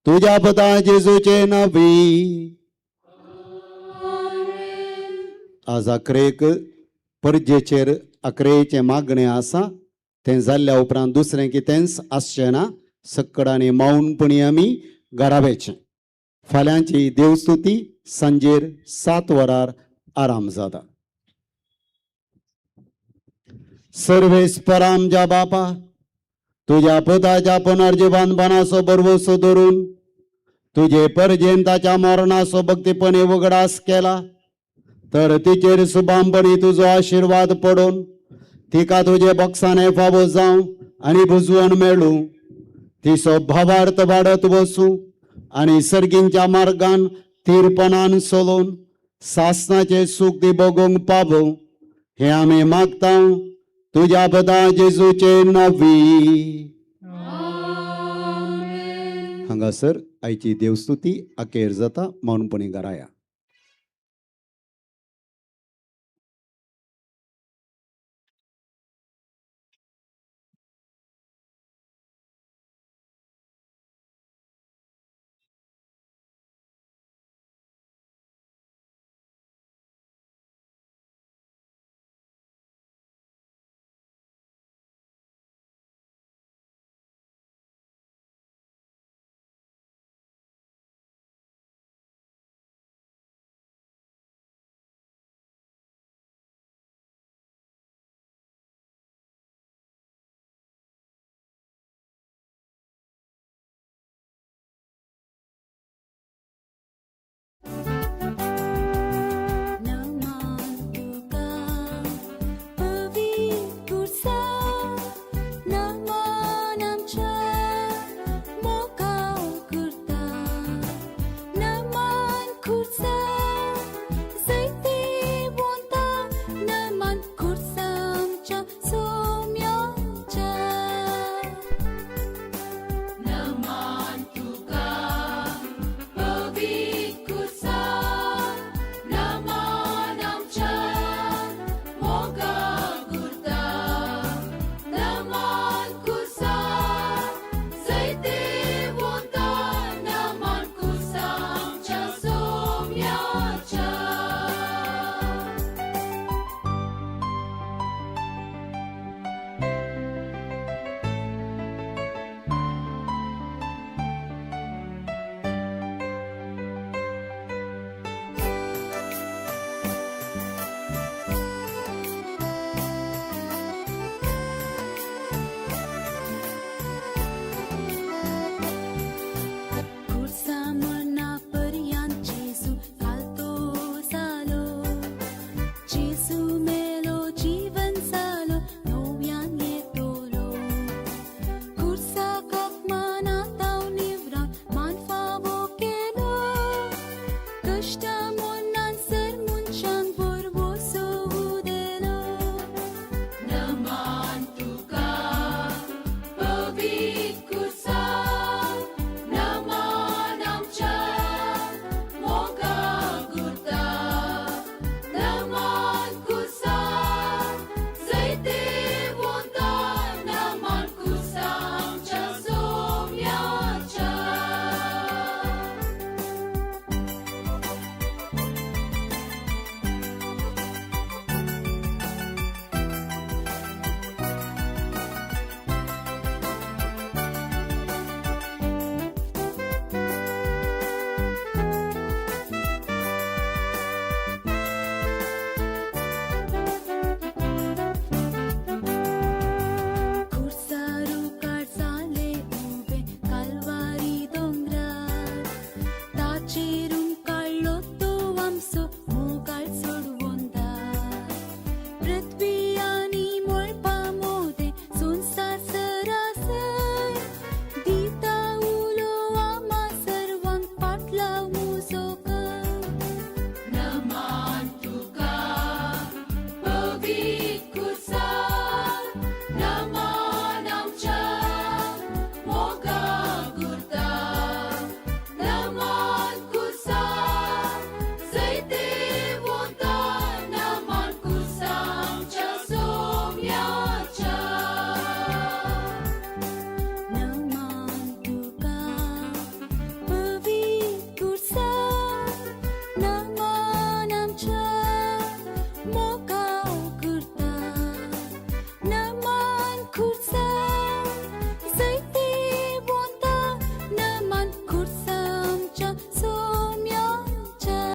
तुज्या पुता जेजूचे नांवी. आज अकरेक परजेचेर अकरेचे मागणें आसा. तें जाल्ल्या उपरांत दुसरें कितेंच आसचें ना. सक्कडांनी मौनपणी आमी घरावेचें. फाल्यांची देवस्तुती सांजेर 7 वरार आराम जाता. सर्वेस्परा आमच्या बापा, तुझ्या पुताच्या पुनर्जीवनपणाचो बरवसो धरून तुझे पर्यंताच्या मरणाचो भक्तीपणे उगडास केला, तर तिचेर सुभामपणी तुजो आशीर्वाद पडून तिका तुझे बक्षाने फावो जावं आनी बुजवण मेळूं. तिचो भावार्थ वाडत वचूं आनी सर्गींच्या मार्गान थीरपणान चलून सासनाचे सुख ती भोगूंक पावूं. हे आमी मागता तुज्या पुता जेजूचे नांवी. हांगासर आयची देवस्तुती अखेर जाता. मौनपणी घराया.